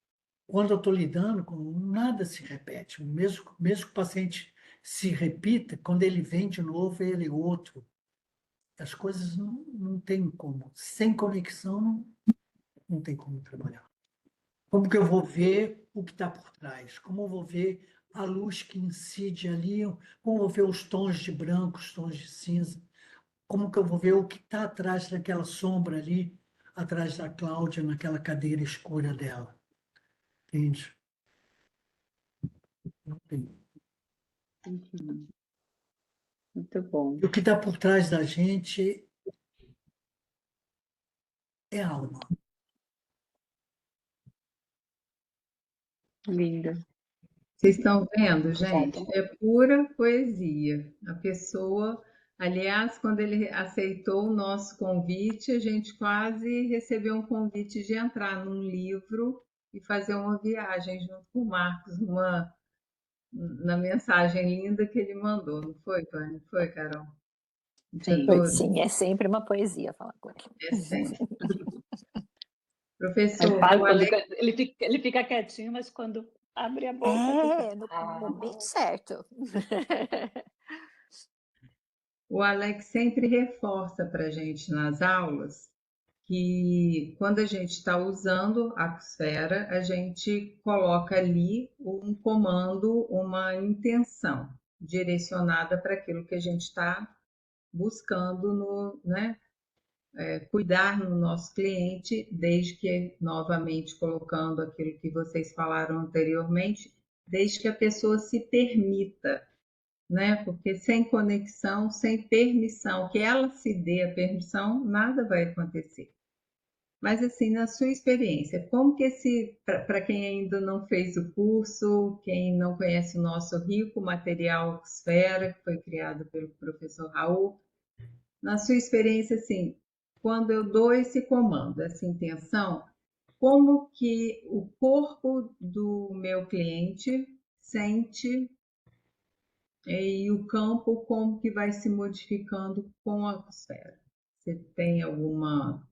Quando eu estou lidando com nada se repete. Mesmo que o paciente se repita, quando ele vem de novo, ele é outro. As coisas não tem como. Sem conexão, não tem como trabalhar. Como que eu vou ver o que está por trás? Como eu vou ver a luz que incide ali? Como eu vou ver os tons de branco, os tons de cinza? Como que eu vou ver o que está atrás daquela sombra ali, atrás da Cláudia, naquela cadeira escura dela? Entende? Não tem. Uhum. Muito bom. E o que está por trás da gente é alma. Lindo. Vocês estão vendo, gente? Obrigada. É pura poesia. A pessoa, aliás, quando ele aceitou o nosso convite, a gente quase recebeu um convite de entrar num livro e fazer uma viagem junto com o Marcos, na mensagem linda que ele mandou, não foi, Vânia? Não foi, Carol? A gente Sim. adorou. Sim, é sempre uma poesia falar com É sempre. Aí Professor, fala, quando ele fica quietinho, mas quando abre a boca, fica. É, no momento certo. O Alex sempre reforça para a gente nas aulas que quando a gente está usando a Aquasfera, a gente coloca ali um comando, uma intenção direcionada para aquilo que a gente está buscando né, cuidar no nosso cliente, desde que, novamente colocando aquilo que vocês falaram anteriormente, desde que a pessoa se permita, né? Porque sem conexão, sem permissão, que ela se dê a permissão, nada vai acontecer. Mas assim, na sua experiência, como que para quem ainda não fez o curso, quem não conhece o nosso rico material Esfera, que foi criado pelo professor Raul, na sua experiência, assim, quando eu dou esse comando, essa intenção, como que o corpo do meu cliente sente e o campo como que vai se modificando com a atmosfera? Você tem alguma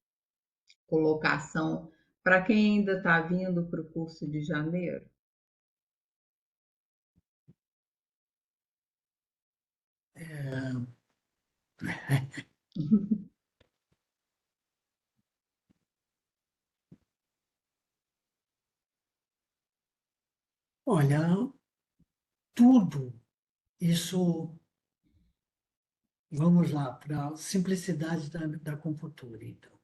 colocação para quem ainda está vindo para o curso de janeiro? Olha, tudo isso, vamos lá, para a simplicidade da acupuntura, então.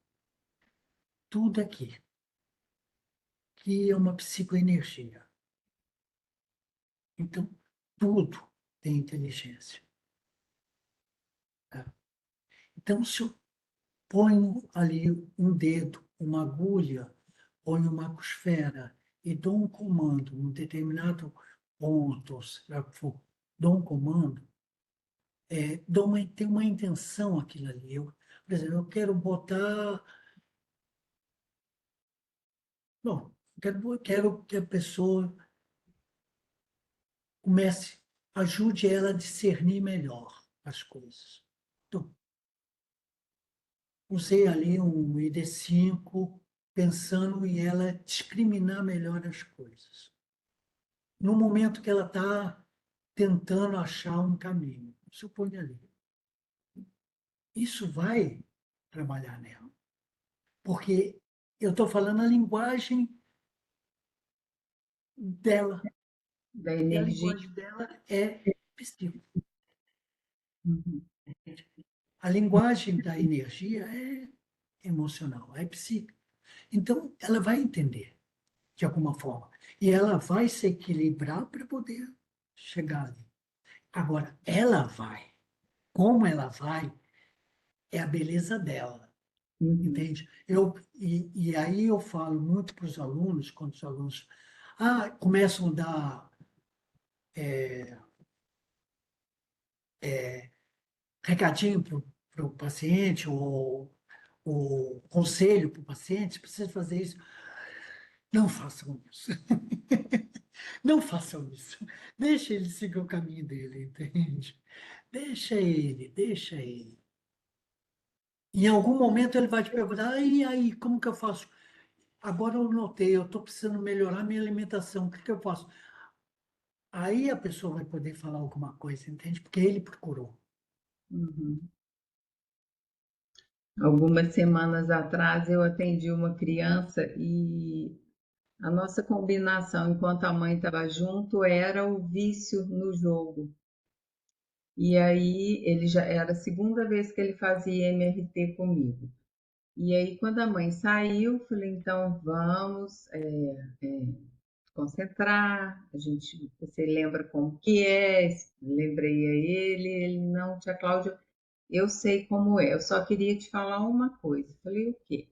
Tudo aqui, que é uma psicoenergia. Então, tudo tem inteligência. Tá? Então, se eu ponho ali um dedo, uma agulha, ponho uma macrosfera e dou um comando num determinado ponto, seja que for, dou um comando, tem uma intenção aquilo ali. Por exemplo, eu quero botar. Bom, quero que a pessoa comece, ajude ela a discernir melhor as coisas. Então, usei ali um ID5 pensando em ela discriminar melhor as coisas. No momento que ela está tentando achar um caminho, isso põe ali. Isso vai trabalhar nela, porque eu estou falando a linguagem dela, Da e a energia? linguagem dela é psíquica. Uhum. A linguagem da energia é emocional, é psíquica. Então, ela vai entender, de alguma forma. E ela vai se equilibrar para poder chegar ali. Agora, ela vai. Como ela vai, é a beleza dela. Uhum. Entende? E aí eu falo muito para os alunos, quando os alunos começam a dar recadinho para o paciente, ou conselho para o paciente, precisa fazer isso. Não façam isso. Não façam isso. Deixa ele seguir o caminho dele, entende? Deixa ele, deixa ele. Em algum momento ele vai te perguntar, e aí, como que eu faço? Agora eu notei, eu estou precisando melhorar minha alimentação, o que que eu faço? Aí a pessoa vai poder falar alguma coisa, entende? Porque ele procurou. Uhum. Algumas semanas atrás eu atendi uma criança e a nossa combinação enquanto a mãe estava junto era o vício no jogo. E aí ele já era a segunda vez que ele fazia MRT comigo. E aí quando a mãe saiu, falei, então vamos concentrar, você lembra como que é, lembrei a ele não, tia Cláudia, eu sei como é, eu só queria te falar uma coisa. Falei, o quê?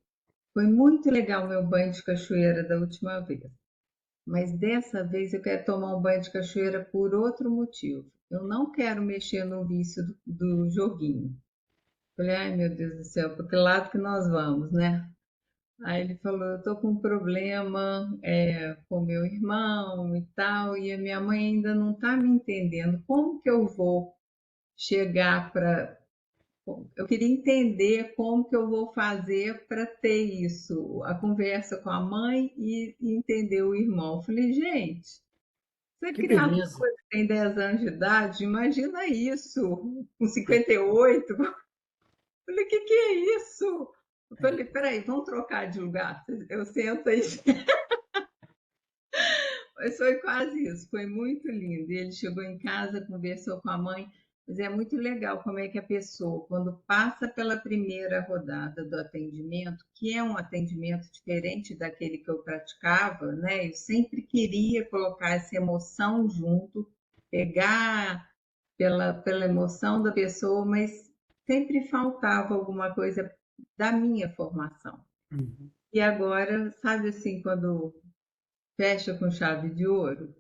Foi muito legal meu banho de cachoeira da última vez, mas dessa vez eu quero tomar um banho de cachoeira por outro motivo. Eu não quero mexer no vício do joguinho. Falei, ai meu Deus do céu, para que lado que nós vamos, né? Aí ele falou, eu tô com um problema com meu irmão e tal, e a minha mãe ainda não tá me entendendo. Como que eu vou chegar para... Eu queria entender como que eu vou fazer para ter isso, a conversa com a mãe e entender o irmão. Eu falei, gente, essa Que criatura beleza. que tem 10 anos de idade, imagina isso, com 58. Eu falei, o que que é isso? Eu falei, peraí, vamos trocar de lugar. Eu sento aí. Mas foi quase isso, foi muito lindo. E ele chegou em casa, conversou com a mãe, mas é muito legal como é que a pessoa, quando passa pela primeira rodada do atendimento, que é um atendimento diferente daquele que eu praticava, né? Eu sempre queria colocar essa emoção junto, pegar pela emoção da pessoa, mas sempre faltava alguma coisa da minha formação. Uhum. E agora, sabe assim, quando fecha com chave de ouro?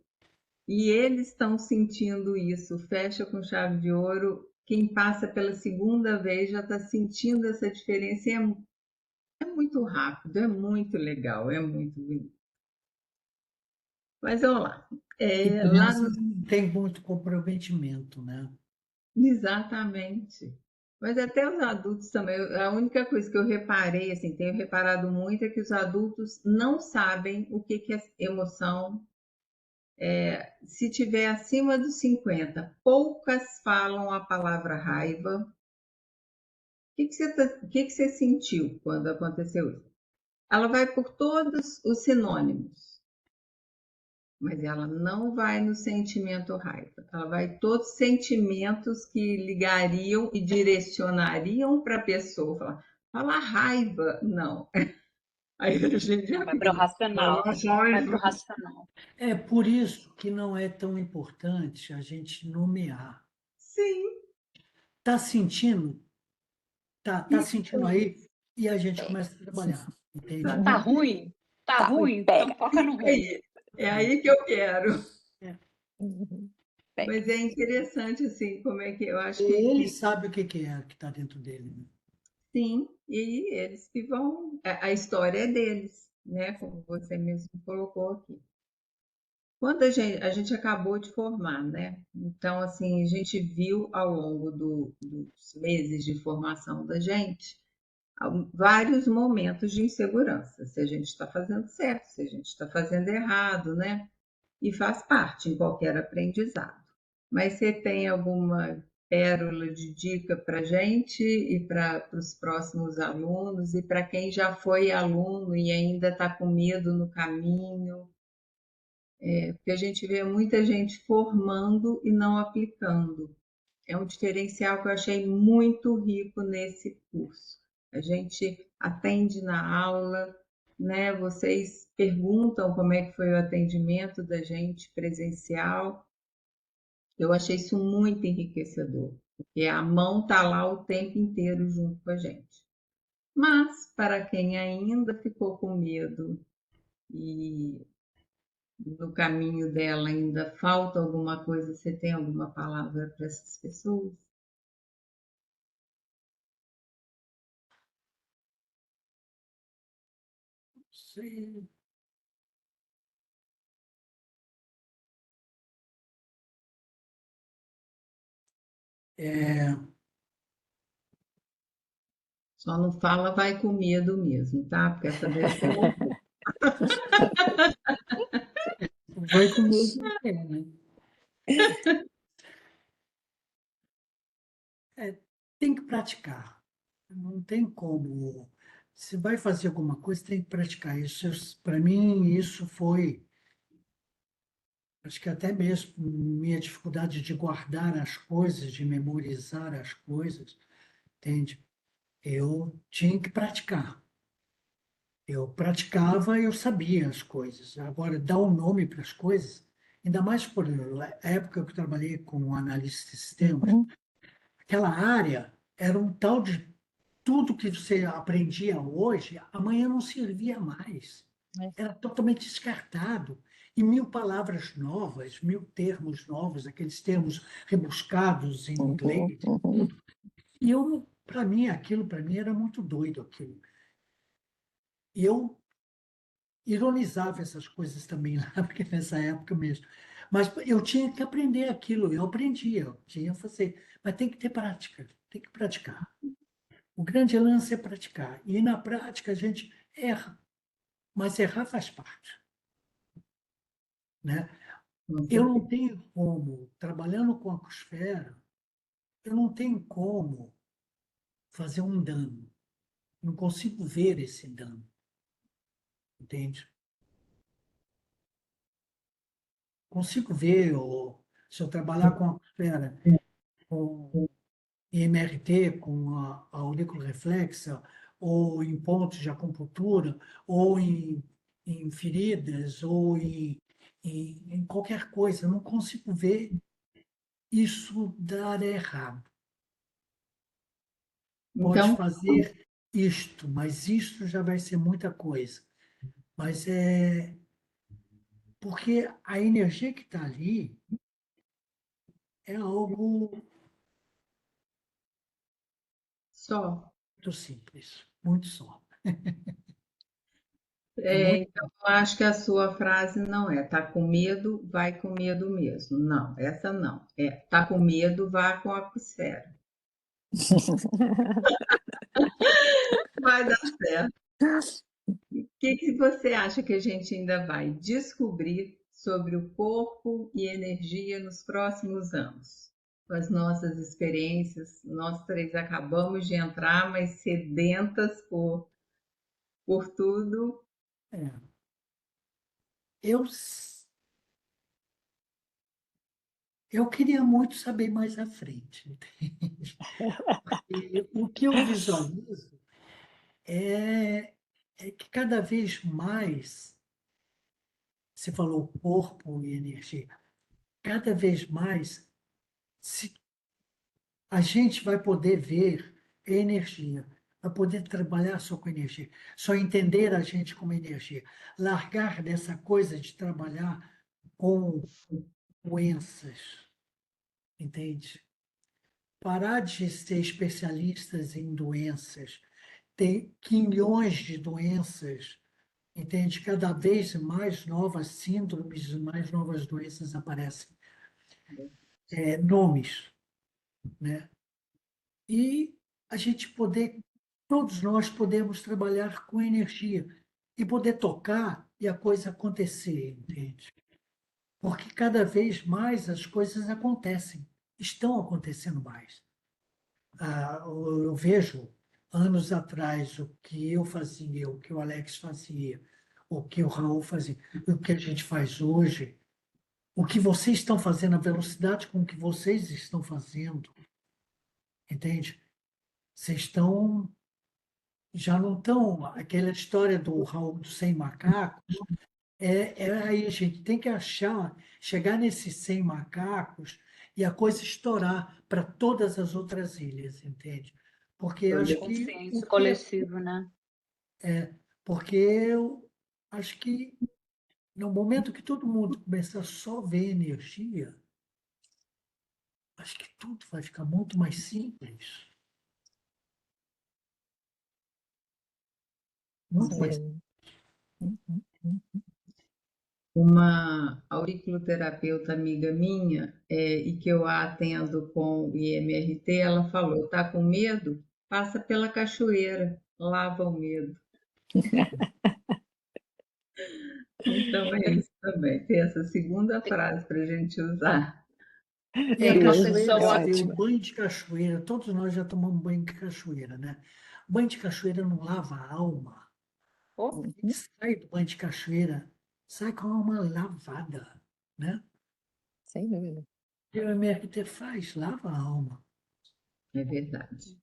E eles estão sentindo isso, fecha com chave de ouro. Quem passa pela segunda vez já está sentindo essa diferença. E é muito rápido, é muito legal, é muito bonito. Mas vamos lá. E Lá criança no... tem muito comprometimento, né? Exatamente. Mas até os adultos também, a única coisa que eu reparei, assim, tenho reparado muito, é que os adultos não sabem o que que é emoção. Se tiver acima dos 50, poucas falam a palavra raiva. O que que você sentiu quando aconteceu isso? Ela vai por todos os sinônimos, mas ela não vai no sentimento raiva. Ela vai todos os sentimentos que ligariam e direcionariam para a pessoa. Fala raiva, não. Aí a gente já Vai para o fica, racional. fala Vai para o raiva. racional. É por isso que não é tão importante a gente nomear. Sim, Tá sentindo? Tá sentindo aí? isso. E a gente É. começa a trabalhar, entende? Tá Uhum. ruim? Tá Tá, ruim? Então pega. foca no ruim. Aí, é aí que eu quero. É. Uhum. Pega. Mas é interessante, assim, como é que eu acho Ele que sabe o que que é que está dentro dele, né? sim, e eles que vão. A história é deles, né? Como você mesmo colocou aqui. Quando a gente acabou de formar, né? Então, assim, a gente viu ao longo dos meses de formação da gente vários momentos de insegurança, se a gente está fazendo certo, se a gente está fazendo errado, né? E faz parte em qualquer aprendizado. Mas você tem alguma pérola de dica para a gente e para os próximos alunos e para quem já foi aluno e ainda está com medo no caminho? Porque a gente vê muita gente formando e não aplicando. É um diferencial que eu achei muito rico nesse curso. A gente atende na aula, né? Vocês perguntam como é que foi o atendimento da gente presencial. Eu achei isso muito enriquecedor, porque a mão está lá o tempo inteiro junto com a gente. Mas, para quem ainda ficou com medo e no caminho dela ainda falta alguma coisa, você tem alguma palavra para essas pessoas? Sim. É, Só não fala vai com medo mesmo, tá? Porque essa vez você não. vai com medo, né? É, tem que praticar. Não tem como. Se vai fazer alguma coisa, tem que praticar. Isso, para mim, isso foi, acho que até mesmo minha dificuldade de guardar as coisas, de memorizar as coisas, entende? Eu tinha que praticar. Eu praticava e eu sabia as coisas. Agora, dar um nome para as coisas, ainda mais por a época que eu trabalhei como analista de sistemas, Uhum. aquela área era um tal de tudo que você aprendia hoje, amanhã não servia mais. É. Era totalmente descartado. E mil palavras novas, mil termos novos, aqueles termos rebuscados em Uhum. inglês, Uhum. tudo. E eu, para mim, aquilo para mim era muito doido aquilo. E eu ironizava essas coisas também lá, porque nessa época mesmo. Mas eu tinha que aprender aquilo, eu aprendia, eu tinha que fazer. Mas tem que ter prática, tem que praticar. O grande lance é praticar. E na prática a gente erra, mas errar faz parte, né? Com Eu não certeza. tenho como, trabalhando com a aquosfera, eu não tenho como fazer um dano. Não consigo ver esse dano, entende? Consigo ver, se eu trabalhar com a aquosfera, com em MRT, com a aurícula reflexa, ou em pontos de acupuntura, ou em feridas, ou em qualquer coisa. Eu não consigo ver isso dar errado. Pode Então, fazer isto, mas isto já vai ser muita coisa. Mas é porque a energia que está ali é algo só. muito simples, muito só. É muito. Então, eu acho que a sua frase não é tá com medo, vai com medo mesmo. Não, essa não. É tá com medo, vá com a aquisfera. Vai dar certo. O que você acha que a gente ainda vai descobrir sobre o corpo e energia nos próximos anos? Com as nossas experiências, nós três acabamos de entrar, mas sedentas por tudo. É. Eu, eu queria muito saber mais à frente, entende? Porque o que eu visualizo é que cada vez mais, você falou corpo e energia, cada vez mais se, a gente vai poder ver energia, vai poder trabalhar só com energia, só entender a gente como energia, largar dessa coisa de trabalhar com doenças, entende? Parar de ser especialistas em doenças, tem quilhões de doenças, entende? Cada vez mais novas síndromes, mais novas doenças aparecem, nomes, né? E a gente poder, todos nós podemos trabalhar com energia e poder tocar e a coisa acontecer, entende? Porque cada vez mais as coisas acontecem, estão acontecendo mais. Eu vejo anos atrás o que eu fazia, o que o Alex fazia, o que o Raul fazia, o que a gente faz hoje, o que vocês estão fazendo, a velocidade com que vocês estão fazendo, entende? Vocês estão, já não estão, aquela história do Raul dos 100 macacos, aí a gente tem que achar, chegar nesses 100 macacos e a coisa estourar para todas as outras ilhas, entende? Porque eu acho que o Consciência que é coletivo, né? porque eu acho que no momento que todo mundo começar a só ver energia, acho que tudo vai ficar muito mais simples. Muito mais. Sim. Uhum, uhum. Uma auriculoterapeuta amiga minha, e que eu a atendo com o IMRT, ela falou: tá com medo? Passa pela cachoeira, lava o medo. Então é isso também, tem essa segunda frase para a gente usar. E a Tem uma cachoeira, É pessoa. você vê, o ótimo. banho de cachoeira, todos nós já tomamos banho de cachoeira, né? Banho de cachoeira não lava a alma. Oh, Quem sai do banho de cachoeira, sai com a alma lavada, né? Sem dúvida. E o MRT faz, lava a alma. É verdade.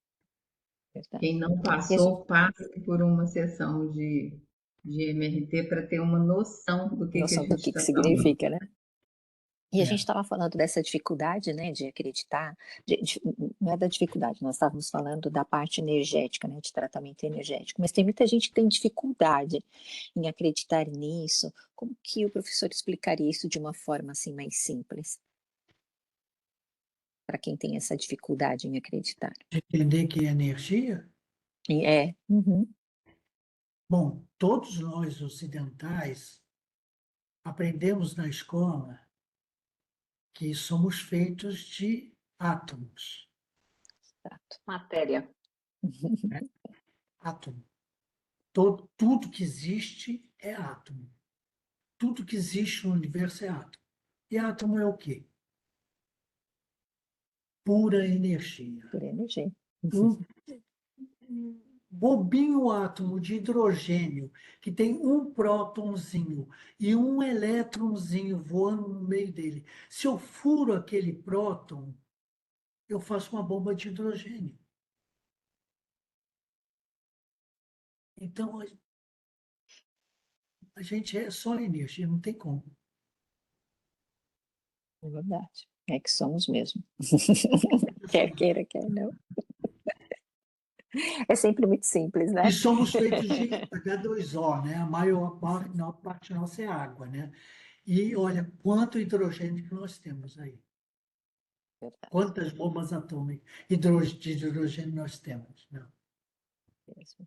Verdade. Quem não E a gente, passou, passe por uma sessão de MRT para ter uma noção do que a noção do gente que está falando. significa, né? E a gente É. estava falando dessa dificuldade, né, de acreditar, não é da dificuldade, nós estávamos falando da parte energética, né, de tratamento energético, mas tem muita gente que tem dificuldade em acreditar nisso. Como que o professor explicaria isso de uma forma assim mais simples, para quem tem essa dificuldade em acreditar? De entender que é energia. Uhum, Bom, todos nós ocidentais aprendemos na escola que somos feitos de átomos, exato. matéria. né? Átomo. Tudo que existe é átomo. Tudo que existe no universo é átomo. E átomo é o quê? Pura energia. Por energia. Um bobinho átomo de hidrogênio que tem um prótonzinho e um elétronzinho voando no meio dele. Se eu furo aquele próton, eu faço uma bomba de hidrogênio. Então, a gente é só energia, não tem como. É verdade. É que somos mesmo. Quer queira, quer não. É sempre muito simples, E né? somos feitos de H2O, né? A maior parte nossa é água, né? E olha quanto hidrogênio que nós temos aí. Verdade Quantas bombas atômicas de hidrogênio nós temos, né? mesmo.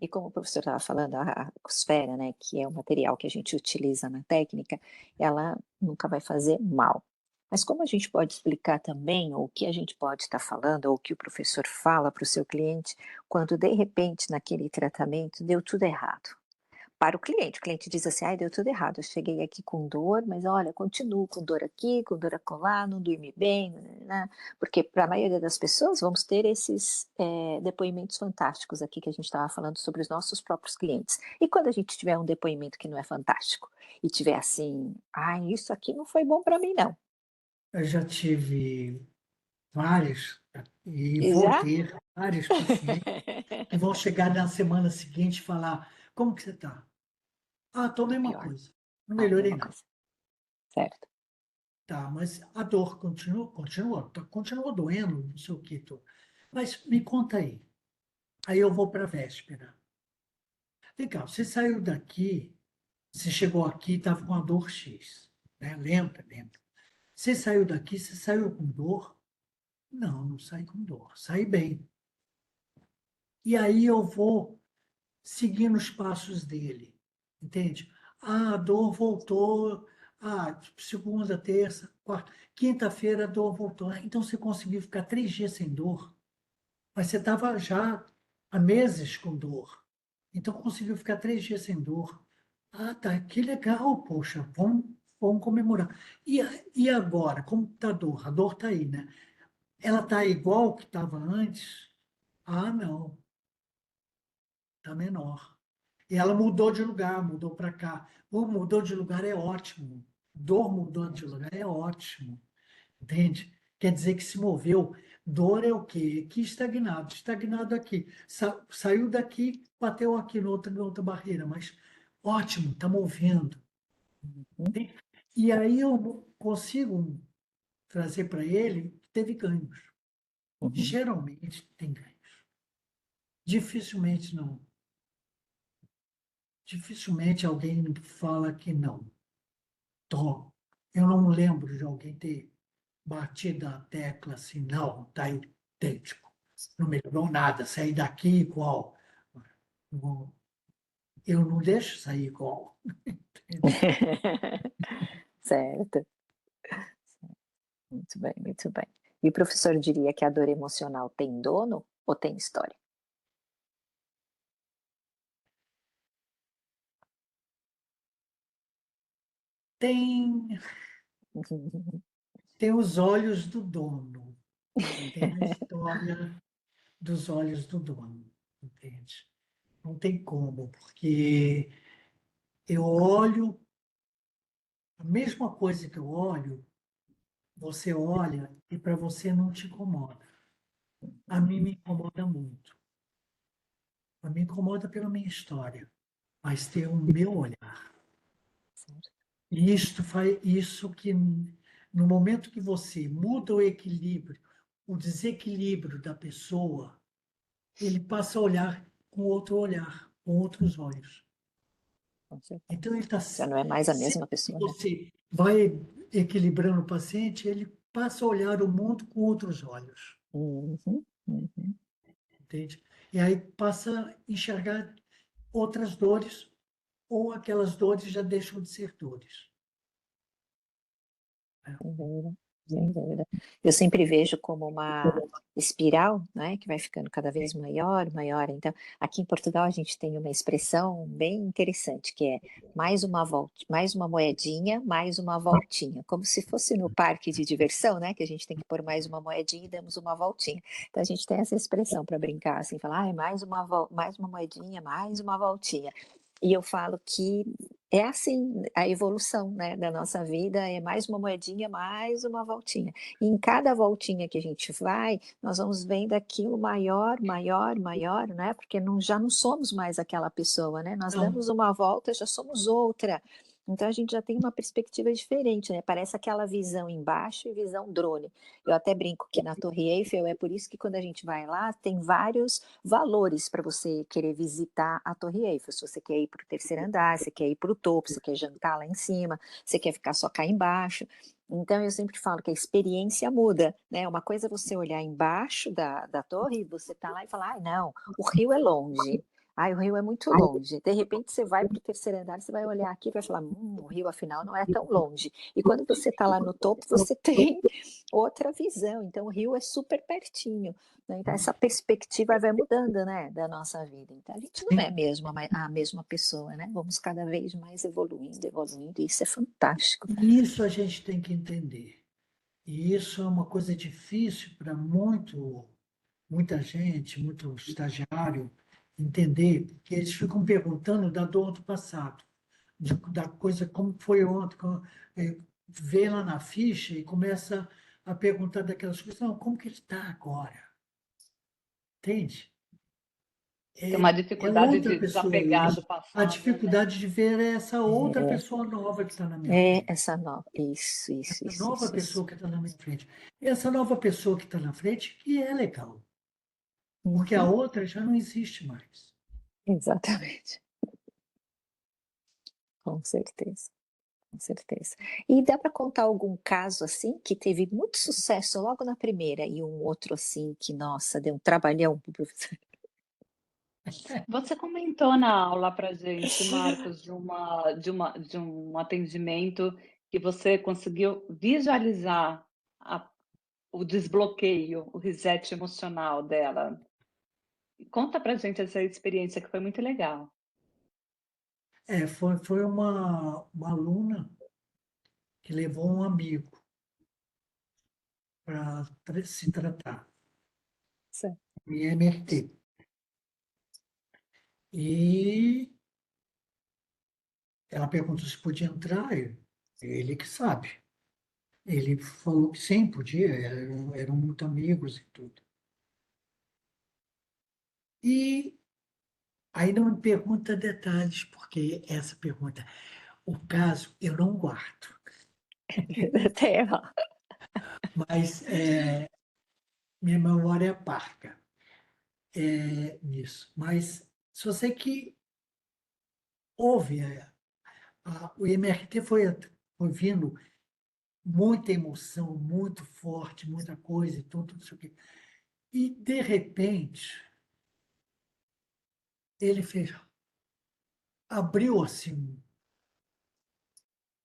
E como o professor estava falando, a esfera, né, que é o material que a gente utiliza na técnica, ela nunca vai fazer mal. Mas como a gente pode explicar também, ou o que a gente pode estar falando, ou o que o professor fala para o seu cliente, quando de repente naquele tratamento deu tudo errado? Para o cliente diz assim: "Ai, deu tudo errado, eu cheguei aqui com dor, mas olha, continuo com dor aqui, com dor acolá, não dormi bem, nã-nã-nã", porque para a maioria das pessoas vamos ter esses, depoimentos fantásticos aqui que a gente estava falando sobre os nossos próprios clientes. E quando a gente tiver um depoimento que não é fantástico, e tiver assim: "Ai, isso aqui não foi bom para mim não". Eu já tive vários, e E vou já? ter vários pacientes que vão chegar na semana seguinte e falar: como que você está? Ah, estou a É mesma pior. coisa, não Ah, melhorei mesma não. coisa. Certo. Tá, mas a dor continua doendo, não sei o que. Mas me conta aí. Aí eu vou para a véspera. Legal, você saiu daqui, você chegou aqui e estava com a dor X, né? Lembra, lembra. Você saiu daqui, você saiu com dor? Não, não saí com dor, saí bem. E aí eu vou seguindo os passos dele, entende? Ah, a dor voltou, segunda, terça, quarta, quinta-feira a dor voltou. Ah, então você conseguiu ficar 3 dias sem dor, mas você estava já há meses com dor. Então conseguiu ficar 3 dias sem dor. Ah, tá, que legal, poxa, vamos comemorar. E agora, como está a dor? A dor está aí, né? Ela está igual que estava antes? Ah, não, está menor. E ela mudou de lugar, mudou para cá. O mudou de lugar é ótimo. Dor mudou de lugar é ótimo. Entende? Quer dizer que se moveu. Dor é o quê? Aqui estagnado. Estagnado aqui. Saiu daqui, bateu aqui na outra barreira. Mas ótimo, está movendo. Uhum, E aí eu consigo trazer para ele que teve ganhos. uhum, Geralmente tem ganhos. Dificilmente não. Dificilmente alguém fala que não. Tom, eu não lembro de alguém ter batido a tecla assim, não, está idêntico. Não melhorou nada, saí daqui igual. Eu não deixo sair igual. Entende? Certo. Muito bem, muito bem. E o professor diria que a dor emocional tem dono ou tem história? Tem, tem os olhos do dono. Tem a história dos olhos do dono. Entende? Não tem como, porque eu olho, a mesma coisa que eu olho, você olha e para você não te incomoda. A mim me incomoda muito. A mim incomoda pela minha história, mas tem o meu olhar. Certo. E isto faz isso que no momento que você muda o equilíbrio, o desequilíbrio da pessoa, ele passa a olhar com outro olhar, com outros olhos. Com certeza. Então ele está Já não é mais a sempre mesma que pessoa, né? você vai equilibrando o paciente, ele passa a olhar o mundo com outros olhos, Uhum, uhum. entende? E aí passa a enxergar outras dores ou aquelas dores já deixam de ser dores, né? Sem dúvida, sem dúvida. Eu sempre vejo como uma espiral, né, que vai ficando cada vez maior, maior. Então, aqui em Portugal a gente tem uma expressão bem interessante que é mais uma volta, mais uma moedinha, mais uma voltinha, como se fosse no parque de diversão, né, que a gente tem que pôr mais uma moedinha e damos uma voltinha. Então a gente tem essa expressão para brincar, assim, falar, ai, mais uma moedinha, mais uma voltinha. E eu falo que é assim, a evolução, né, da nossa vida é mais uma moedinha, mais uma voltinha. E em cada voltinha que a gente vai, nós vamos vendo aquilo maior, maior, maior, né, porque já não somos mais aquela pessoa, né, nós Então, damos uma volta, já somos outra. Então a gente já tem uma perspectiva diferente, né, parece aquela visão embaixo e visão drone. Eu até brinco que na Torre Eiffel é por isso que quando a gente vai lá, tem vários valores para você querer visitar a Torre Eiffel. Se você quer ir para o terceiro andar, se quer ir para o topo, você quer jantar lá em cima, você quer ficar só cá embaixo. Então eu sempre falo que a experiência muda, né? Uma coisa é você olhar embaixo da torre e você tá lá e falar, ai não, o rio é longe. Ai, o Rio é muito longe. De repente você vai para o terceiro andar, você vai olhar aqui e vai falar, o Rio afinal não é tão longe. E quando você está lá no topo, você tem outra visão. Então o Rio é super pertinho, né? Então essa perspectiva vai mudando, né, da nossa vida. Então a gente não é mesmo a mesma pessoa, né? Vamos cada vez mais evoluindo, evoluindo, e isso é fantástico. E isso a gente tem que entender. E isso é uma coisa difícil para muita gente, muito estagiário, entender, porque eles ficam perguntando da dor do passado, da coisa como foi ontem, vê lá na ficha e começa a perguntar daquelas coisas, não, como que ele está agora? Entende? Tem uma É dificuldade outra de pessoa desapegar do isso. A passado, né? dificuldade de ver é essa outra pessoa nova que está na minha frente. Essa nova. Isso, isso, Essa isso, nova isso, isso. pessoa que está na minha frente. Essa nova pessoa que está na frente, que é legal, porque a outra já não existe mais. Exatamente. Com certeza. Com certeza. E dá para contar algum caso, assim, que teve muito sucesso logo na primeira e um outro, assim, que, nossa, deu um trabalhão para o professor? Você comentou na aula para gente, Marcos, de um atendimento que você conseguiu visualizar o desbloqueio, o reset emocional dela. Conta para gente essa experiência que foi muito legal. Foi uma aluna que levou um amigo para se tratar, Certo. em MRT. E ela perguntou se podia entrar, ele que sabe. Ele falou que sim, podia, eram muito amigos e tudo. E aí não me pergunta detalhes, porque essa pergunta, o caso eu não guardo, Terra. mas minha memória é parca nisso. Mas só sei que houve, o MRT foi vindo muita emoção, muito forte, muita coisa e tudo, não sei o quê. E, de repente, ele abriu assim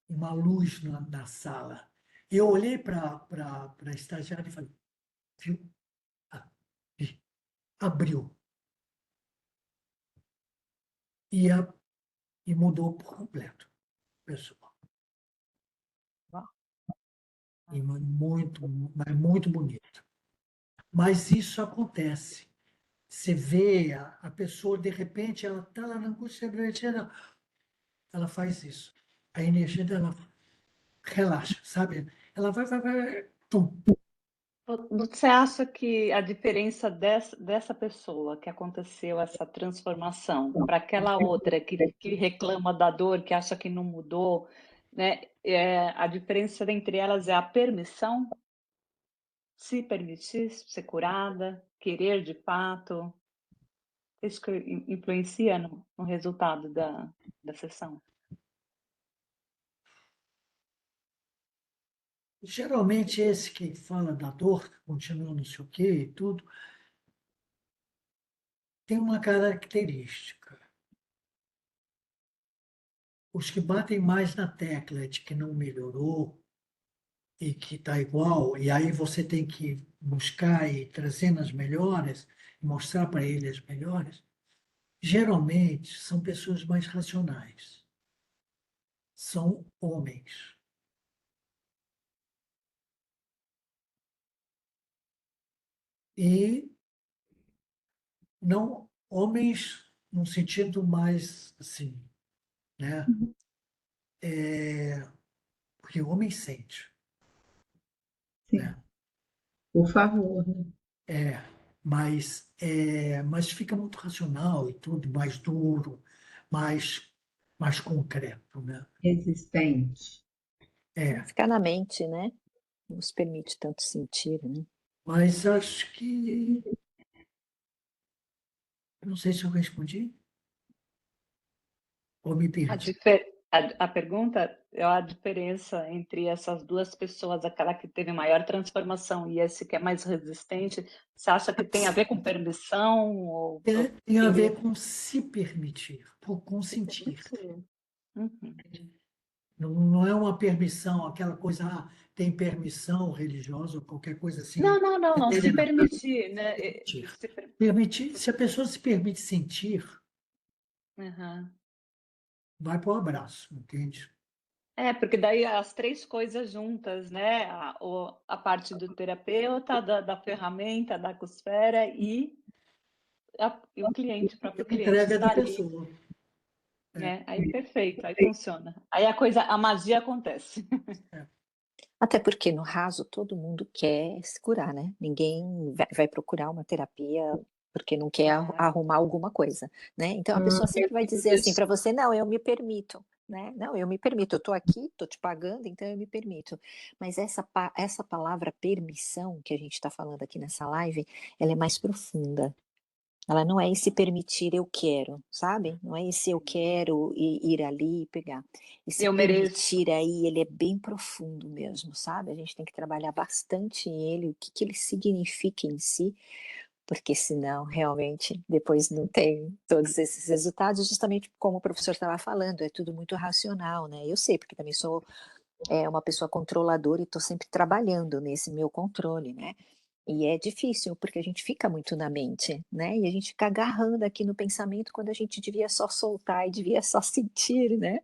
uma luz na sala. Eu olhei para a estagiária e falei, viu? Ah, abriu. E, e mudou por completo, pessoal. E mas muito bonito. Mas isso acontece. Você vê a pessoa, de repente, ela está lá na angústia, de repente, ela faz isso. A energia dela relaxa, sabe? Ela vai, tum. Você acha que a diferença dessa pessoa que aconteceu essa transformação para aquela outra que reclama da dor, que acha que não mudou, né? A diferença entre elas é a permissão, se permitir ser curada, querer de fato. Isso que influencia no resultado da sessão. Geralmente, esse que fala da dor, continua não sei o quê e tudo, tem uma característica. Os que batem mais na tecla de que não melhorou e que está igual, e aí você tem que buscar e trazer as melhores, mostrar para ele as melhores, geralmente são pessoas mais racionais. São homens. E não homens num sentido mais assim, né? Porque o homem sente, Sim, né? por favor, né? Mas fica muito racional e tudo, mais duro, mais, mais concreto, né? Resistente. É, Ficar na mente, né? Não nos permite tanto sentir, né? mas acho que, não sei se eu respondi ou me A, perdi. difer- A pergunta é a diferença entre essas duas pessoas, aquela que teve maior transformação e esse que é mais resistente, você acha que tem a ver com permissão ou Tem a teria ver com se permitir, por consentir. Uhum. Não é uma permissão, aquela coisa, tem permissão religiosa ou qualquer coisa assim. Não, se Entendeu? permitir, né? Permitir. Permitir, se a pessoa se permite sentir, Aham. vai para o abraço, entende? É, porque daí as três coisas juntas, né? A parte do terapeuta, da ferramenta, da ecosfera e o cliente, o próprio A cliente entrega da está ali, pessoa. né? Aí perfeito, aí funciona. Aí a magia acontece. Até porque no raso todo mundo quer se curar, né? Ninguém vai procurar uma terapia porque não quer arrumar alguma coisa, né? Então a pessoa sempre vai dizer assim para você: "Não, eu me permito", né? "Não, eu me permito, eu tô aqui, tô te pagando, então eu me permito". Mas essa palavra permissão que a gente está falando aqui nessa live, ela é mais profunda. Ela não é esse permitir "eu quero", sabe? Não é esse "eu quero ir ali e pegar". Esse Eu mereço. permitir aí, ele é bem profundo mesmo, sabe? A gente tem que trabalhar bastante ele, o que que ele significa em si, porque senão realmente depois não tem todos esses resultados, justamente como o professor estava falando, é tudo muito racional, né? Eu sei, porque também sou uma pessoa controladora e estou sempre trabalhando nesse meu controle, né? E é difícil, porque a gente fica muito na mente, né, e a gente fica agarrando aqui no pensamento quando a gente devia só soltar e devia só sentir, né.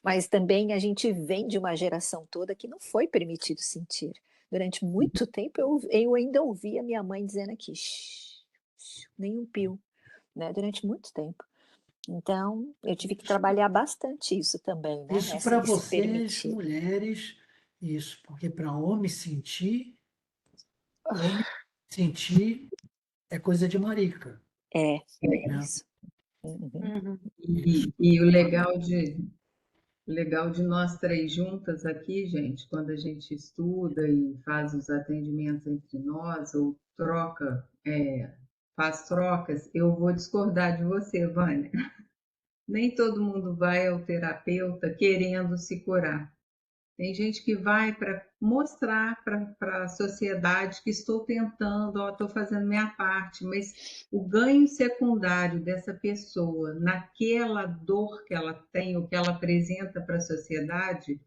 Mas também a gente vem de uma geração toda que não foi permitido sentir. Durante muito tempo eu ainda ouvia minha mãe dizendo aqui: "Shh, shh, nem um pio", né, durante muito tempo. Então, eu tive que trabalhar bastante isso também, né, Isso para esse vocês, permitir. mulheres, isso, porque para homem sentir é coisa de marica, É, né? isso. Uhum. Uhum. Isso. E o legal de nós três juntas aqui, gente, quando a gente estuda e faz os atendimentos entre nós, ou faz trocas, eu vou discordar de você, Vânia. Nem todo mundo vai ao terapeuta querendo se curar. Tem gente que vai para mostrar para a sociedade que estou tentando, ó, estou fazendo minha parte, mas o ganho secundário dessa pessoa naquela dor que ela tem, ou que ela apresenta para a sociedade,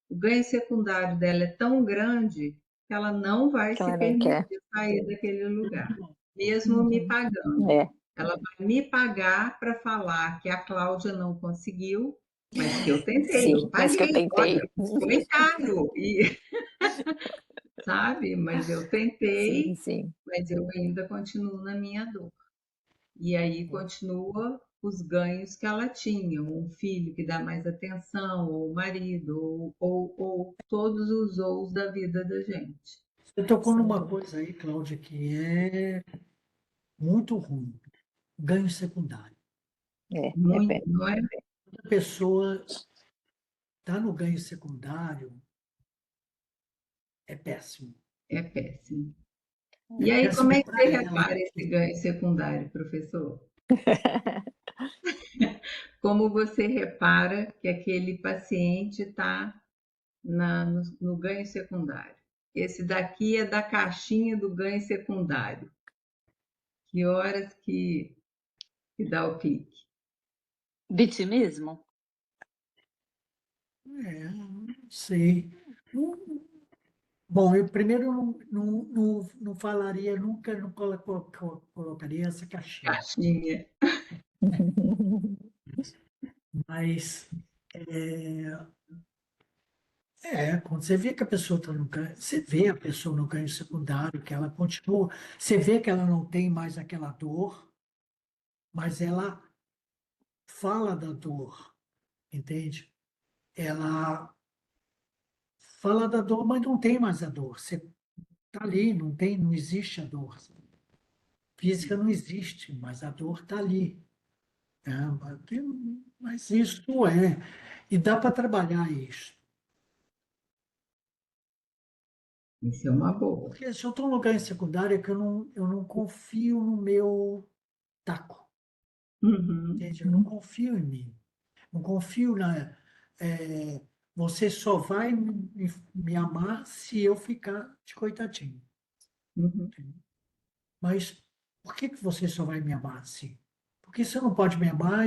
o ganho secundário dela é tão grande que ela não vai Que se ela nem quer. permitir sair daquele lugar, mesmo me Uhum. pagando. É. Ela vai me pagar para falar que a Cláudia não conseguiu, mas que eu tentei, eu Sim, mas que eu paguei, olha, tentei. foi caro, sabe? Mas eu Sim, tentei, sim. mas eu ainda continuo na minha dor. E aí continua os ganhos que ela tinha, um filho que dá mais atenção, ou o marido, ou todos os ous da vida da gente. Você tocou Sem numa dúvida. coisa aí, Cláudia, que é muito ruim, ganho secundário. Muito, É não é? A pessoa está no ganho secundário, é péssimo. É péssimo. É E aí, como péssimo é que para você ela. repara esse ganho secundário, professor? Como você repara que aquele paciente está no ganho secundário? Esse daqui é da caixinha do ganho secundário. Que horas que dá o clique? Vitimismo? Não sei. Bom, eu primeiro não falaria, nunca não colocaria essa caixinha. Caixinha. Mas quando você vê que a pessoa está no ganho, você vê a pessoa no ganho secundário, que ela continua, você vê que ela não tem mais aquela dor, mas ela fala da dor, entende? Ela fala da dor, mas não tem mais a dor. Você está ali, não existe a dor. Física não existe, mas a dor está ali. Mas isso e dá para trabalhar isso. Isso é uma boa. Porque se eu estou no lugar em secundário, é que eu não confio no meu taco, Uhum. entende? Eu não confio em mim. Não confio você só vai me amar se eu ficar de coitadinho. Uhum. Mas por que que você só vai me amar assim? Porque você não pode me amar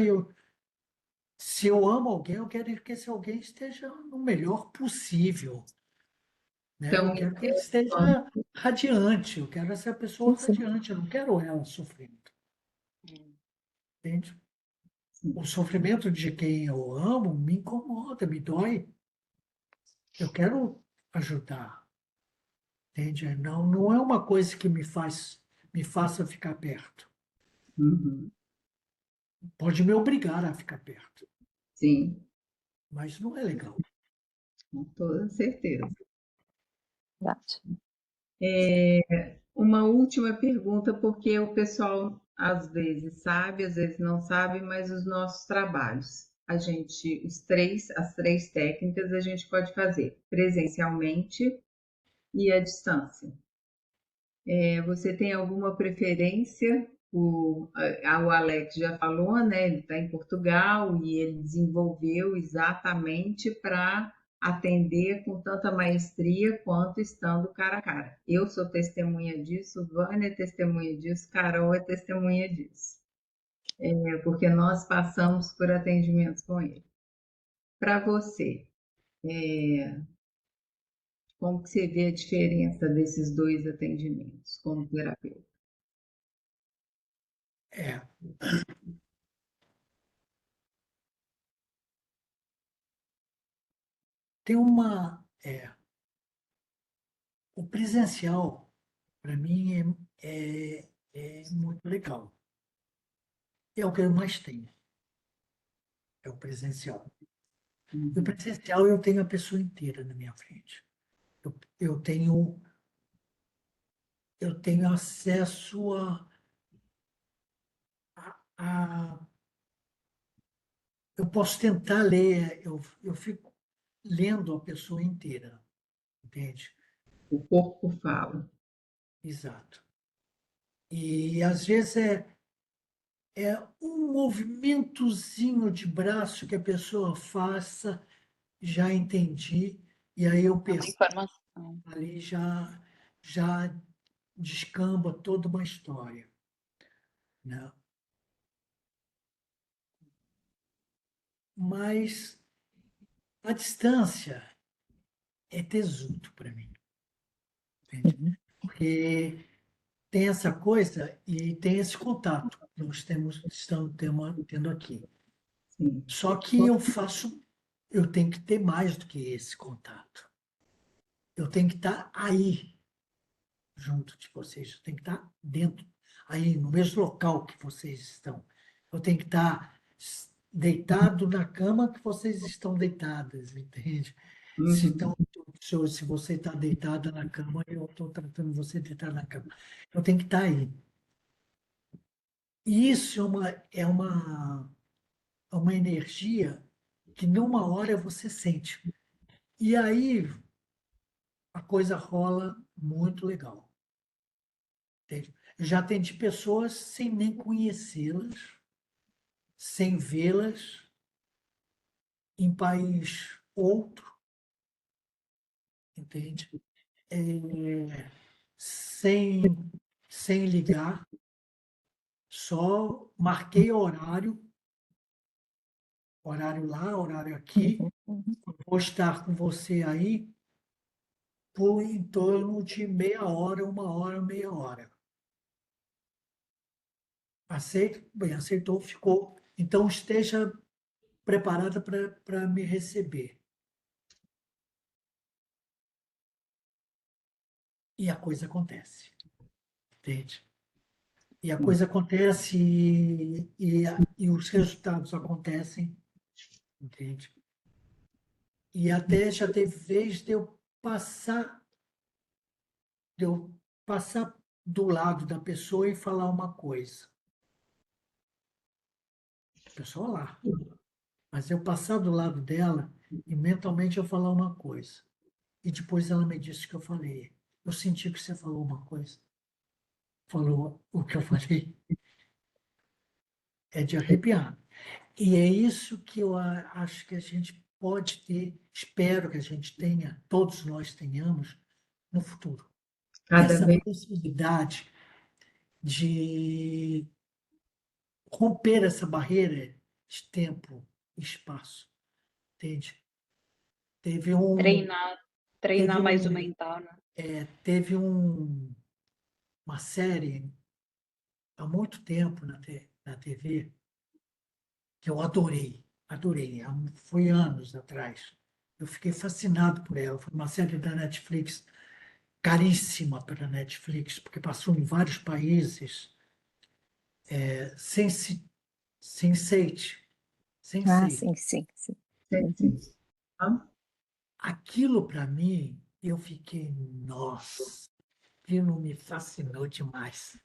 se eu amo alguém, eu quero que esse alguém esteja no melhor possível, né? Eu Então, quero que ele esteja radiante, eu quero essa pessoa radiante, eu não quero ela sofrendo, entende? O sofrimento de quem eu amo me incomoda, me dói. Eu quero ajudar, entende? Não, não é uma coisa que me faça ficar perto. uhum. Pode me obrigar a ficar perto, Sim, mas não é legal. com toda certeza. Verdade. Uma última pergunta, porque o pessoal às vezes sabe, às vezes não sabe, mas os nossos trabalhos, as três técnicas a gente pode fazer presencialmente e à distância. Você tem alguma preferência? O Alex já falou, né? Ele está em Portugal e ele desenvolveu exatamente para atender com tanta maestria quanto estando cara a cara. Eu sou testemunha disso, Vânia é testemunha disso, Carol é testemunha disso, porque nós passamos por atendimentos com ele. Para você, como que você vê a diferença desses dois atendimentos como terapeuta? É, tem o presencial, para mim, é muito legal. É o que eu mais tenho, é o presencial. No Uhum. presencial, eu tenho a pessoa inteira na minha frente. Eu, eu tenho, eu tenho acesso a. Eu posso tentar ler, eu fico lendo a pessoa inteira, entende? O corpo fala. Exato. E às vezes é um movimentozinho de braço que a pessoa faça, já entendi, e aí eu É uma percebo informação. ali já descamba toda uma história, né? Mas a distância é tesudo para mim, entende? Uhum. Porque tem essa coisa e tem esse contato que nós estamos tendo aqui. Sim. Só que eu tenho que ter mais do que esse contato. Eu tenho que estar aí, junto de vocês, eu tenho que estar dentro, aí, no mesmo local que vocês estão. Eu tenho que estar deitado na cama que vocês estão deitadas, entende? Se, Uhum. estão, se você está deitada na cama, eu estou tratando você deitada na cama. Eu tenho que estar aí. E isso é uma energia que numa hora você sente. E aí a coisa rola muito legal. Entende? Eu já atendi pessoas sem nem conhecê-las, sem vê-las, em país outro, entende? Sem, sem ligar, só marquei horário lá, horário aqui, Uhum. Uhum. vou estar com você aí por em torno de meia hora, uma hora, meia hora. Aceito? Bem, aceitou, ficou. Então esteja preparada para me receber. E a coisa acontece, entende? E a coisa acontece e os resultados acontecem, entende? E até já teve vez de eu passar do lado da pessoa e falar uma coisa. A pessoa lá. Mas eu passar do lado dela e mentalmente eu falar uma coisa. E depois ela me disse que eu falei. Eu senti que você falou uma coisa. Falou o que eu falei. É de arrepiar. E é isso que eu acho que a gente pode ter, espero que a gente tenha, todos nós tenhamos, no futuro. Cada Essa vez possibilidade de romper essa barreira de tempo e espaço, entende? Teve um, Treinar, teve treinar mais o um, mental, né? teve uma série há muito tempo na TV que eu adorei, foi anos atrás. Eu fiquei fascinado por ela. Foi uma série da Netflix, caríssima para a Netflix, porque passou em vários países. Sense8. Ah, Sense8. sim, sim, sim. Uhum. sente. Hã? Aquilo para mim, eu fiquei, nossa, aquilo me fascinou demais.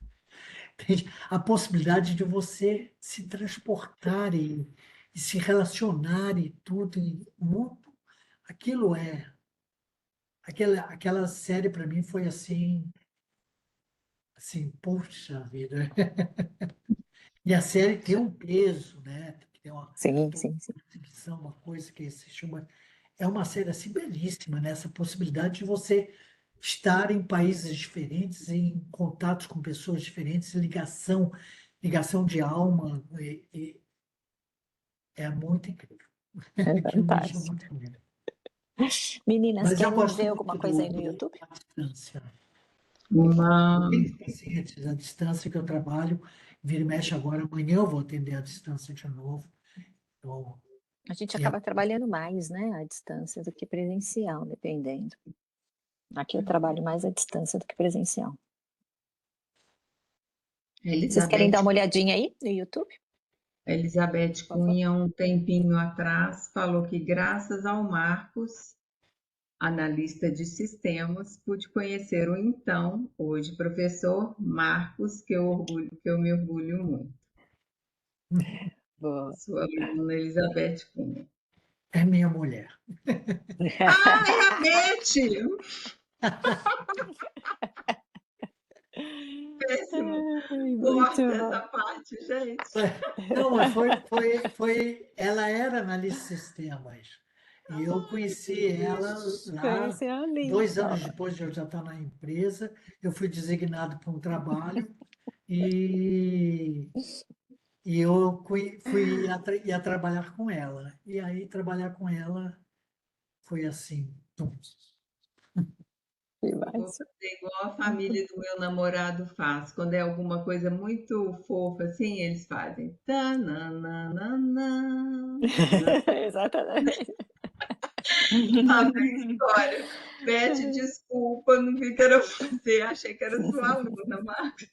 Entende? A possibilidade de você se transportar e se relacionar e tudo, e muito, aquilo aquela série para mim foi assim, poxa vida. E a série tem um peso, né? Tem Sim, toda sim, sim. uma percepção, uma coisa que se chama. É uma série assim belíssima, né? Essa possibilidade de você estar em países diferentes, em contatos com pessoas diferentes, ligação de alma, é muito incrível. É Aquilo me deixou fantástico. muito incrível. Meninas, Mas eu querem gosto ver alguma muito coisa aí no YouTube? da distância. Uma... Tem pacientes à distância que eu trabalho, vira e mexe agora, amanhã eu vou atender à distância de novo. Então, A gente e é acaba trabalhando mais, né, à distância do que presencial, dependendo. Aqui eu trabalho mais à distância do que presencial. Vocês querem dar Elizabeth, uma olhadinha aí no YouTube, Elizabeth por favor? Cunha, um tempinho atrás, falou que graças ao Marcos, analista de sistemas, pude conhecer o então, hoje professor Marcos, que eu me orgulho muito. Boa. Sua aluna Elizabeth Cunha. é minha mulher. Ai, a Beth! Péssimo. Ai, muito Corta bom. essa parte, gente. Não, mas ela era analista de sistemas. E eu conheci ela lá Conheci a linda. 2 anos depois de eu já estar na empresa. Eu fui designado para um trabalho e, e eu ia trabalhar com ela. E aí trabalhar com ela foi assim. Tum. Que Eu vou massa. fazer igual a família do meu namorado faz. Quando é alguma coisa muito fofa assim, eles fazem. Tananana, Exatamente. sabe a história? Beth, desculpa, não vi que era você, achei que era sua aluna, Marcos.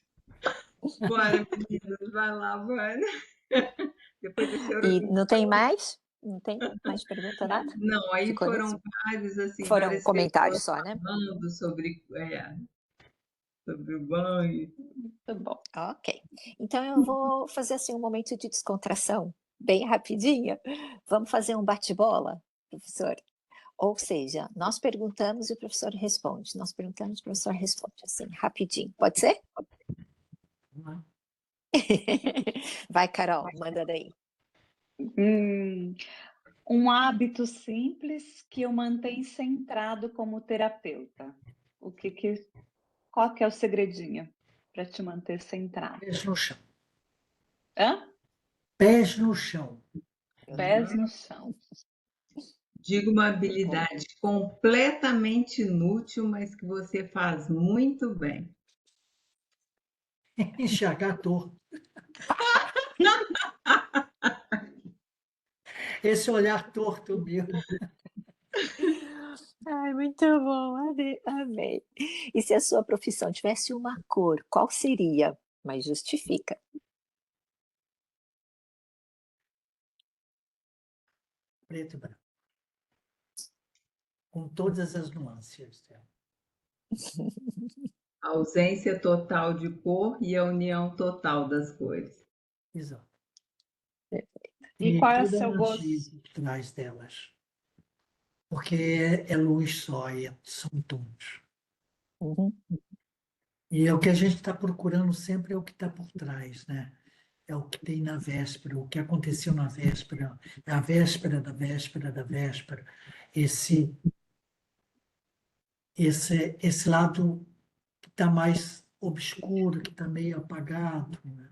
Bora, meninas, vai lá, bora. Depois desse E ouro. não tem mais? Não tem mais pergunta, nada? Não, aí Ficou nisso? foram vários, assim, Foram várias comentários pessoas só, né? falando sobre o banho. Tá bom. Ok. Então eu vou fazer assim um momento de descontração, bem rapidinho. Vamos fazer um bate-bola, professor? Ou seja, nós perguntamos e o professor responde. Nós perguntamos, o professor responde, assim, rapidinho. Pode ser? Vai, Carol, manda daí. Um hábito simples que eu mantenho centrado como terapeuta. Qual que é o segredinho para te manter centrado? Pés no chão. Hã? Pés no chão. Pés no chão. Digo uma Muito bom. habilidade completamente inútil, mas que você faz muito bem. Enxergar torto. Esse olhar torto meu. Ai, muito bom, amei. E se a sua profissão tivesse uma cor, qual seria? Mas justifica. Preto e branco. Com todas as nuances dela. A ausência total de cor e a união total das cores. Exato. E E qual é o toda a seu energia gosto? por trás delas. Porque é luz só, são tons. Uhum. E é o que a gente está procurando sempre é o que está por trás, né? é o que tem na véspera, o que aconteceu na véspera, a véspera da véspera da véspera. Esse lado que está mais obscuro, que está meio apagado, né?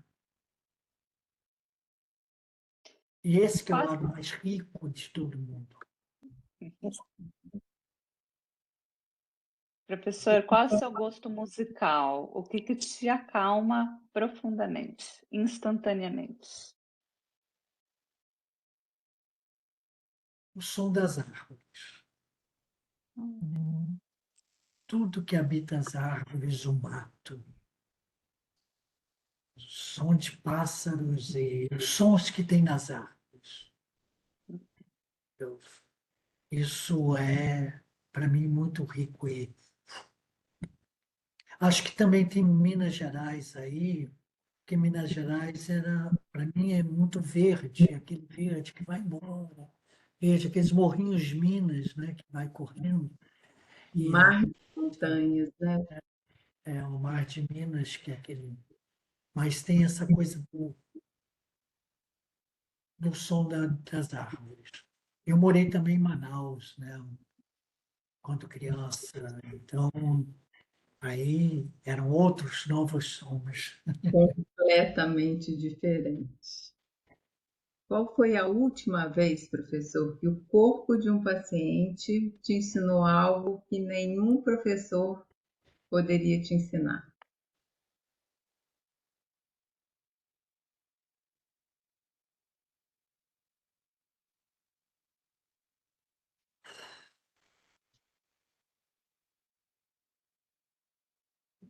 E esse que é o lado mais rico de todo mundo. Professor, qual é o seu gosto musical? O que te acalma profundamente, instantaneamente? O som das árvores. Tudo que habita as árvores, o mato, o som de pássaros e os sons que tem nas árvores. Isso é, para mim, muito rico. E acho que também tem Minas Gerais aí, porque Minas Gerais era, para mim, é muito verde, aquele verde que vai embora, verde, aqueles morrinhos de Minas, né, que vai correndo. E Mar de montanhas, né? é o Mar de Minas, que é aquele. Mas tem essa coisa do som das árvores. Eu morei também em Manaus, né, quando criança, então aí eram outros novos sons. Completamente diferente. Qual foi a última vez, professor, que o corpo de um paciente te ensinou algo que nenhum professor poderia te ensinar?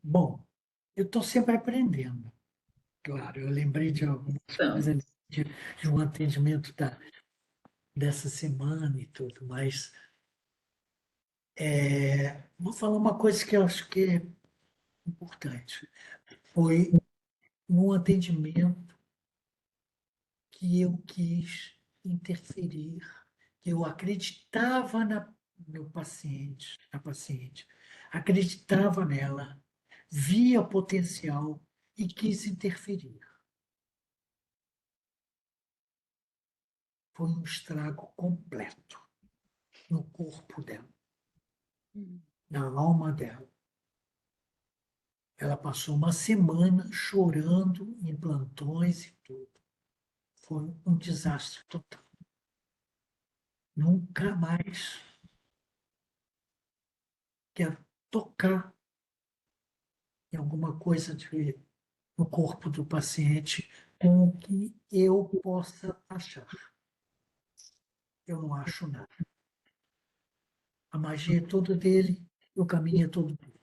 Bom, eu estou sempre aprendendo. Claro, eu lembrei de algumas Então, coisas de um atendimento dessa semana e tudo, mas vou falar uma coisa que eu acho que é importante. Foi num atendimento que eu quis interferir, que eu acreditava no meu paciente, na paciente, acreditava nela, via potencial e quis interferir. Foi um estrago completo no corpo dela, na alma dela. Ela passou uma semana chorando em plantões e tudo. Foi um desastre total. Nunca mais quero tocar em alguma coisa no corpo do paciente com o que eu possa achar. Eu não acho nada. A magia é toda dele, o caminho é todo dele.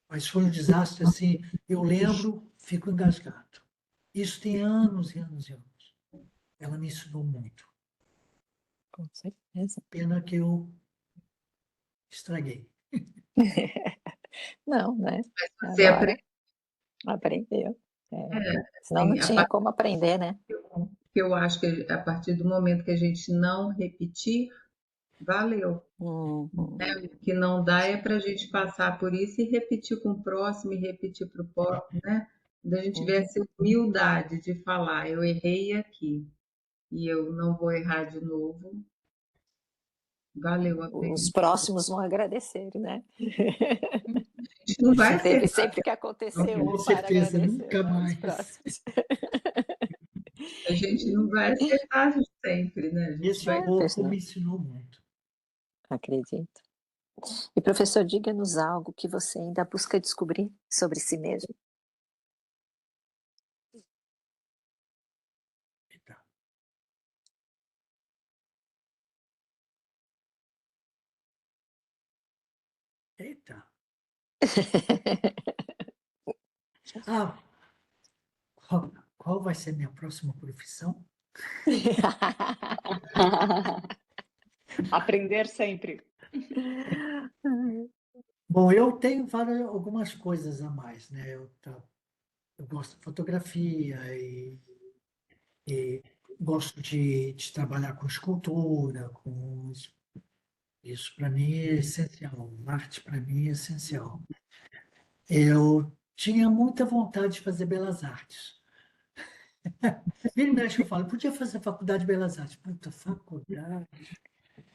Mas foi um desastre assim, eu lembro, fico engasgado. Isso tem anos e anos e anos. Ela me ensinou muito. Com certeza. Pena que eu estraguei. Não, né? você Agora aprendeu. Senão não assim, tinha como aprender, né? que eu acho que a partir do momento que a gente não repetir, valeu. Uhum. O que não dá é para a gente passar por isso e repetir com o próximo e repetir para o próximo, né? Quando a gente tiver essa humildade de falar, eu errei aqui e eu não vou errar de novo, valeu a Os pena. próximos vão agradecer, né? A gente não vai Teve acertar, sempre que acontecer Com um para certeza, agradecer, nunca né? Os mais. próximos. a gente não vai acertar sempre, né? A gente Esse vai. Pois corpo não, me ensinou muito. acredito. E professor, diga-nos algo que você ainda busca descobrir sobre si mesmo. Eita. Eita. Ah, qual vai ser minha próxima profissão? Aprender sempre. Bom, eu tenho algumas coisas a mais, né? Eu gosto de fotografia e gosto de trabalhar com escultura, isso para mim é essencial. Arte para mim é essencial. Eu tinha muita vontade de fazer belas artes. Vira e mexe, eu falo, podia fazer faculdade de belas artes. Puta, faculdade,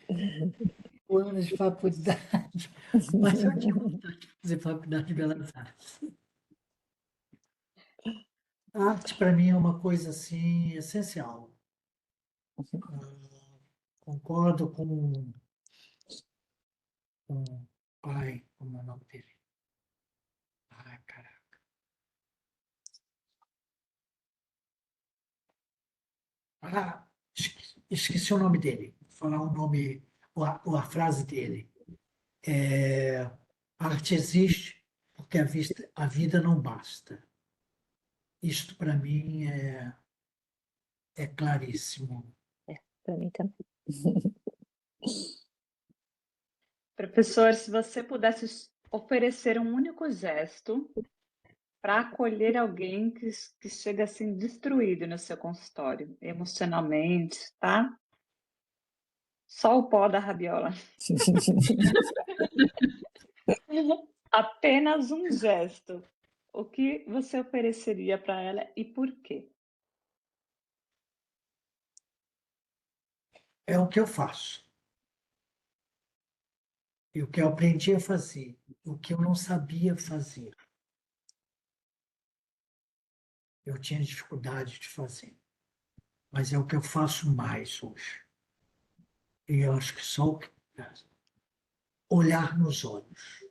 5 anos de faculdade. Mas eu tinha vontade de fazer faculdade de belas artes. A arte, para mim, é uma coisa, assim, essencial. Concordo com ai, como é o nome dele? Ai, caraca. Esqueci o nome dele. Vou falar o nome, ou a frase dele. A arte existe porque a vida não basta. Isto, para mim, é claríssimo. Para mim também. Professor, se você pudesse oferecer um único gesto para acolher alguém que chega assim destruído no seu consultório, emocionalmente, tá? Só o pó da rabiola. Apenas um gesto. O que você ofereceria para ela e por quê? É o que eu faço. E o que eu aprendi a fazer. O que eu não sabia fazer. Eu tinha dificuldade de fazer. Mas é o que eu faço mais hoje. E eu acho que só o que olhar nos olhos.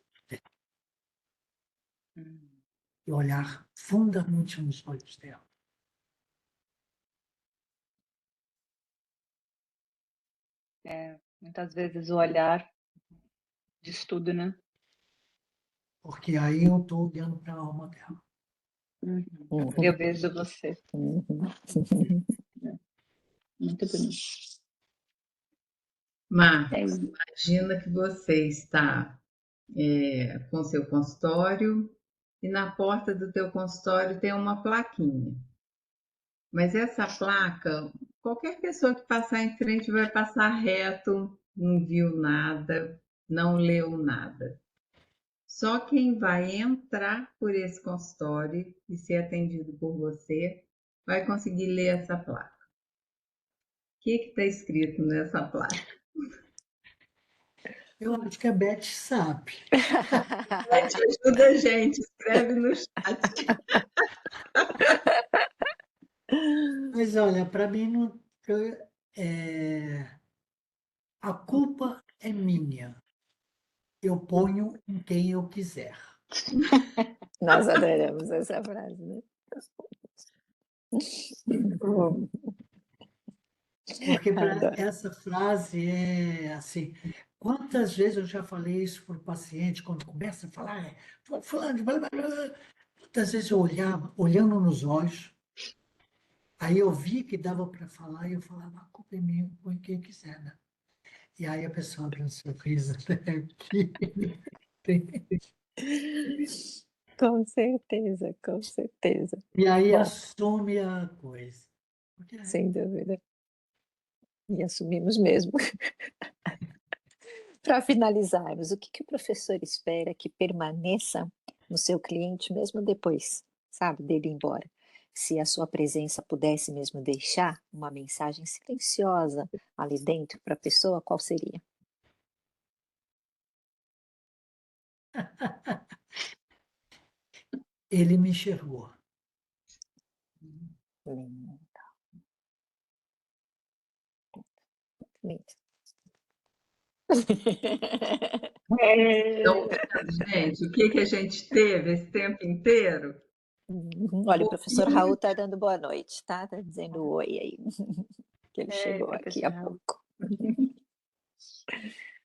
E olhar fundamente nos olhos dela. Muitas vezes o olhar diz tudo, né? Porque aí eu estou olhando para a alma dela. Eu vejo você. Muito bonito. Marcos, imagina que você está com seu consultório e na porta do teu consultório tem uma plaquinha. Mas essa placa, qualquer pessoa que passar em frente vai passar reto, não viu nada, não leu nada. Só quem vai entrar por esse consultório e ser atendido por você vai conseguir ler essa placa. O que está escrito nessa placa? Eu acho que a Beth sabe. Beth, ajuda a gente, escreve no chat. Mas olha, para mim não, a culpa é minha. Eu ponho em quem eu quiser. Nós adoramos essa frase, né? Porque para Adoro. essa frase é assim, quantas vezes eu já falei isso para o paciente, quando começa a falar, fulano, blá, blá, blá, quantas vezes eu olhava, olhando nos olhos, aí eu vi que dava para falar e eu falava, a culpa é minha, põe quem quiser, né? E aí a pessoa abre um sorriso, né? Com certeza, com certeza. E aí Bom, assume a coisa. Porque sem dúvida. E assumimos mesmo. Para finalizarmos, o que o professor espera que permaneça no seu cliente mesmo depois, sabe, dele ir embora? Se a sua presença pudesse mesmo deixar uma mensagem silenciosa ali dentro para a pessoa, qual seria? ele me enxergou. Lindo, lindo. Então, gente, o que a gente teve esse tempo inteiro? Olha, o professor Raul está dando boa noite, tá? Está dizendo oi aí, que ele chegou aqui há professor Raul. pouco.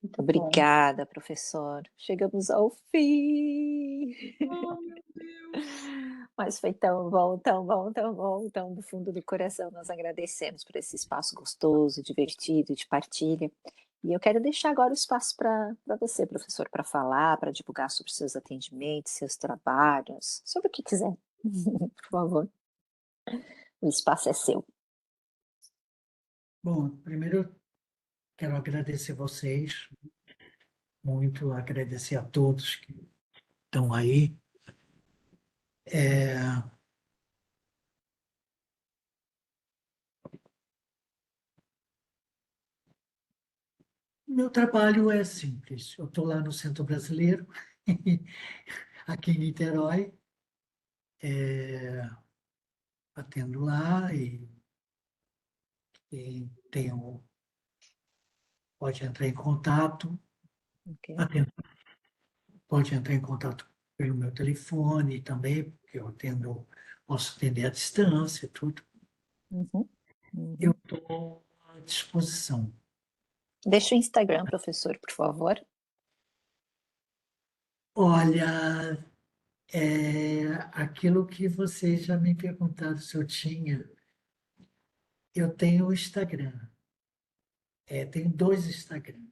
Muito bom. Obrigada, professor. Chegamos ao fim. Oh, meu Deus! Mas foi tão bom, tão bom, tão bom. Então, do fundo do coração, nós agradecemos por esse espaço gostoso, divertido, de partilha. E eu quero deixar agora o espaço para você, professor, para falar, para divulgar sobre seus atendimentos, seus trabalhos, sobre o que quiser. Por favor. O espaço é seu. Bom, primeiro eu quero agradecer vocês, muito agradecer a todos que estão aí. Meu trabalho é simples. Eu estou lá no Centro Brasileiro, aqui em Niterói, atendo lá e pode entrar em contato, Ok. pode entrar em contato pelo meu telefone também, porque posso atender à distância, tudo. Uhum. Eu Uhum. estou à disposição. Deixa o Instagram, professor, por favor. Olha, aquilo que vocês já me perguntaram se eu tinha, eu tenho o Instagram. Tenho 2 Instagrams.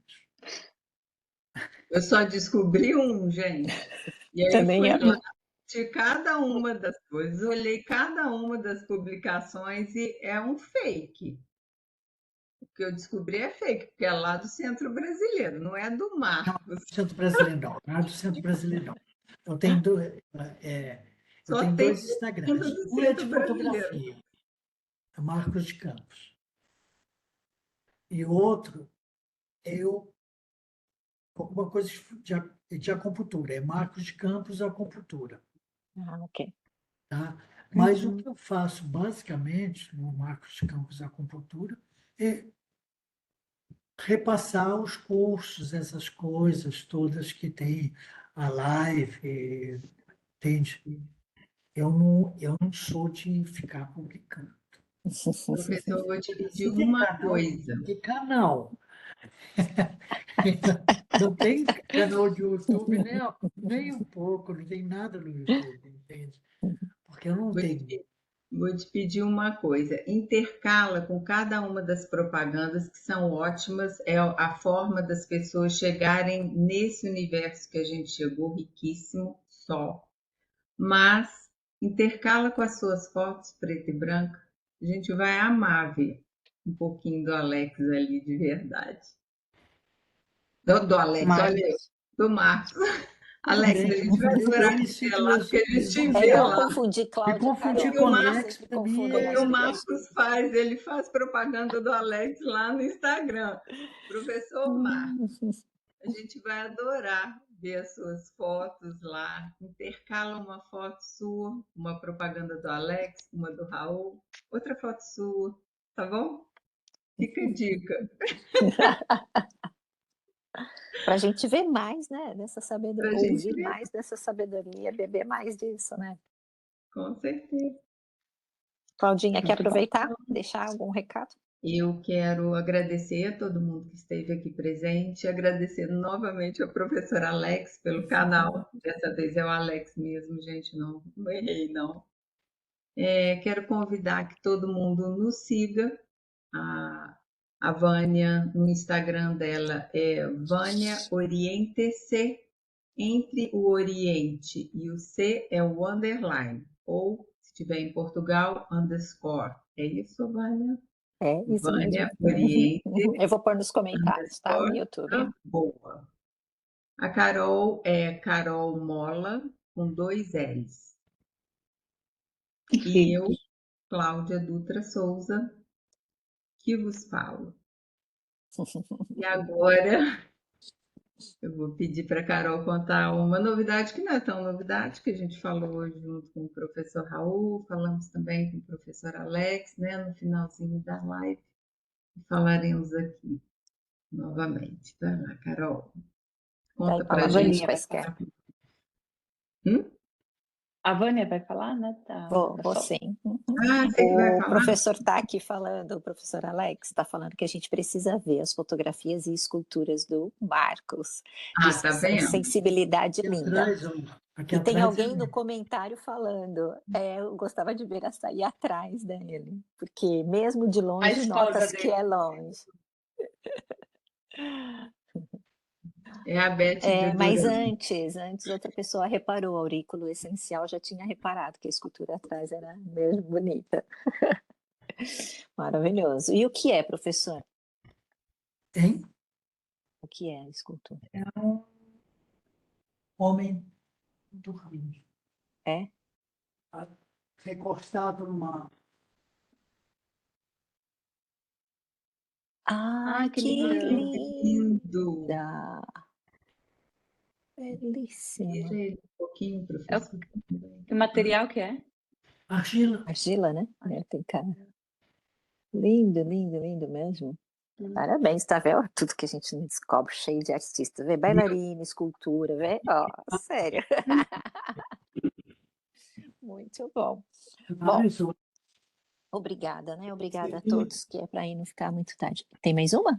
Eu só descobri um, gente. E aí Também fui é. lá de cada uma das coisas, olhei cada uma das publicações e é um fake. O que eu descobri é fake, porque é lá do Centro Brasileiro, não é do Não, Marcos. do Centro Brasileiro não é do Centro Brasileiro não. Eu tenho, do, eu Só tenho tem 2 conta Instagrams. do Um é de Centro Brasileiro. fotografia, é Marcos de Campos. E o outro, eu, alguma coisa de acupuntura, é Marcos de Campos Acupuntura. Ah, ok. Tá? Mas o Uhum. que eu faço, basicamente, no Marcos de Campos Acupuntura, é repassar os cursos, essas coisas todas que tem a live, entende? Eu não sou de ficar publicando. Professor, eu vou te pedir Se tem uma canal, coisa. tem canal. Não tem canal de YouTube, nem um pouco, não tem nada no YouTube, entende? Porque eu não Vou tenho. te, vou te pedir uma coisa. Intercala com cada uma das propagandas que são ótimas, é a forma das pessoas chegarem nesse universo que a gente chegou, riquíssimo, só. Mas intercala com as suas fotos preto e branco. A gente vai amar ver um pouquinho do Alex ali de verdade. Do Alex, olha eu, Marcos. do Marcos. Alex, a Também, gente vai adorar eu me te ver sinto lá, porque a gente te É vê igual lisonjeado. lá. confundir Me Cláudia confundir Carol, com O né? Mar- Vocês Alex, sempre para mim, confundem Porque as o duas. Marcos faz, ele faz propaganda do Alex lá no Instagram. Professor Marcos, a gente vai adorar ver as suas fotos lá. Intercala uma foto sua, uma propaganda do Alex, uma do Raul, outra foto sua, tá bom? Fica a dica Para a gente ver mais, né, dessa sabedoria, para a gente ouvir ver, mais dessa sabedoria, beber mais disso, né? com certeza. Claudinha, quer eu tenho aproveitar? Deixar algum recado? Eu quero agradecer a todo mundo que esteve aqui presente, agradecer novamente ao professor Alex pelo canal. Dessa vez é o Alex mesmo, gente, não errei, não. Quero convidar que todo mundo nos siga. A, a Vânia, no Instagram dela é Vânia Oriente-se, entre o Oriente e o C é o underline, ou se estiver em Portugal, underscore. É isso, Vânia? É isso mesmo. Vânia Oriente Eu vou pôr nos comentários, tá? No underscore YouTube. boa. A Carol é Carol Mola, com 2 L's. E eu, Cláudia Dutra Souza, que vos falo. E agora eu vou pedir para a Carol contar uma novidade que não é tão novidade, que a gente falou hoje junto com o professor Raul, falamos também com o professor Alex, né, no finalzinho da live, e falaremos aqui novamente. Vai lá, Carol, Daí conta fala para A a gente. gente, Vânia vai pois quer. falar. Hum? A Vânia vai falar, né? Tá Vou só. sim. Ah, você que vai O falar? professor está aqui falando, o professor Alex está falando que a gente precisa ver as fotografias e esculturas do Marcos. Ah, Diz tá que são vendo? sensibilidade aqui linda. atrás, ó, aqui E tem atrás alguém no comentário falando, eu gostava de ver a sair atrás dele, porque mesmo de A longe esposa notas que dele. é longe. É a Beth de Mas Durão. antes outra pessoa reparou, aurículo essencial já tinha reparado que a escultura atrás era mesmo bonita. Maravilhoso. E o que é, professor? tem O que é a escultura? um homem dormindo. É? recortado numa... Ai, Que que lindo. Lindo! linda! Belíssima. Veja ele um pouquinho, É professor. que material que é? Argila. Argila, né? Tem cara. Lindo, lindo, lindo mesmo. Parabéns, tá vendo? Tudo que a gente não descobre, cheio de artistas. Vê bailarina, escultura, vê? Ó, sério. Muito bom. Bom, obrigada, né? Obrigada a todos, que é para ir não ficar muito tarde. Tem mais uma?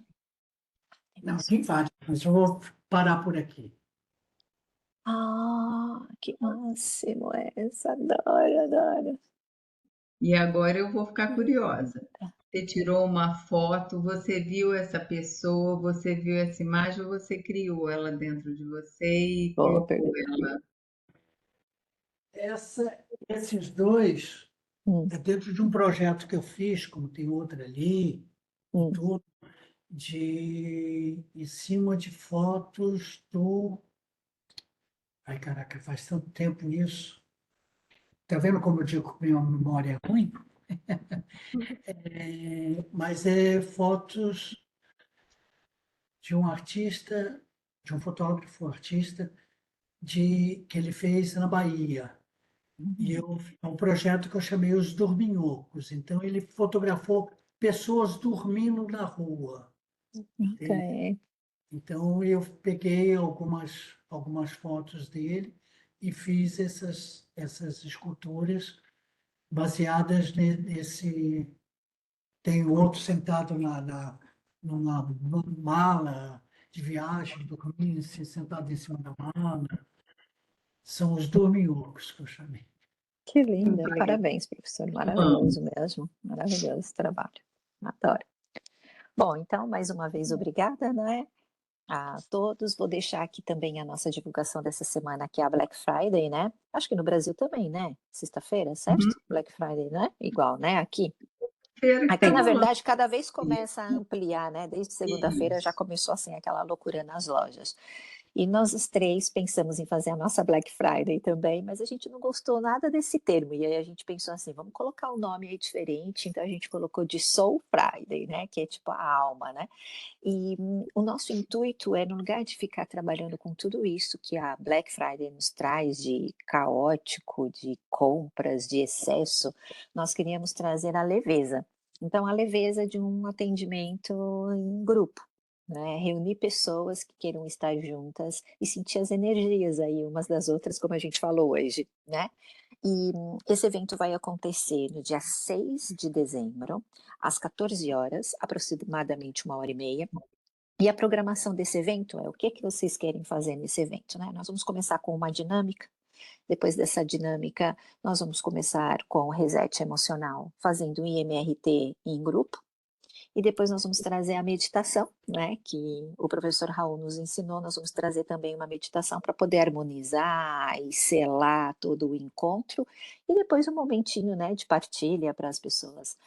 Tem Não, mais tem vários, mas eu vou parar por aqui. Ah, que máximo essa, adoro, adoro. E agora eu vou ficar curiosa. Você tirou uma foto, você viu essa pessoa, você viu essa imagem, ou você criou ela dentro de você e Boa colocou pergunta. ela? Esses dois Hum, é dentro de um projeto que eu fiz, como tem outra ali, e hum. tudo, em cima de fotos do... Ai, caraca, faz tanto tempo isso. Tá vendo como eu digo que minha memória é ruim? Mas é fotos de um artista, de um fotógrafo artista, que ele fez na Bahia. E é um projeto que eu chamei Os Dorminhocos. Então, ele fotografou pessoas dormindo na rua. Ok. Então, eu peguei algumas fotos dele e fiz essas esculturas baseadas nesse. Tem outro sentado numa mala de viagem, dormindo, assim, sentado em cima da mala. São os dorminhocos que eu chamei. Que linda. Legal. Parabéns, professor. Maravilhoso mesmo. Maravilhoso esse trabalho. Adoro. Bom, então, mais uma vez, obrigada, né? A todos. Vou deixar aqui também a nossa divulgação dessa semana, que é a Black Friday, né? Acho que no Brasil também, né? Sexta-feira, certo? Black Friday, né? Igual, né? Aqui. Feira que Aqui, está na rolando. verdade, cada vez começa a ampliar, né? Desde segunda-feira já Isso. começou assim aquela loucura nas lojas. E nós os três pensamos em fazer a nossa Black Friday também, mas a gente não gostou nada desse termo. E aí a gente pensou assim, vamos colocar um nome aí diferente. Então a gente colocou de Soul Friday, né? Que é tipo a alma, né? E o nosso intuito é, no lugar de ficar trabalhando com tudo isso que a Black Friday nos traz de caótico, de compras, de excesso, nós queríamos trazer a leveza. Então, a leveza de um atendimento em grupo, né? Reunir pessoas que queiram estar juntas e sentir as energias aí umas das outras, como a gente falou hoje, né? E esse evento vai acontecer no dia 6 de dezembro, às 14 horas, aproximadamente 1h30. E a programação desse evento é o que vocês querem fazer nesse evento, né? Nós vamos começar com uma dinâmica. Depois dessa dinâmica, nós vamos começar com o reset emocional, fazendo um IMRT em grupo. E depois nós vamos trazer a meditação, né, que o professor Raul nos ensinou. Nós vamos trazer também uma meditação para poder harmonizar e selar todo o encontro. E depois um momentinho, né, de partilha para as pessoas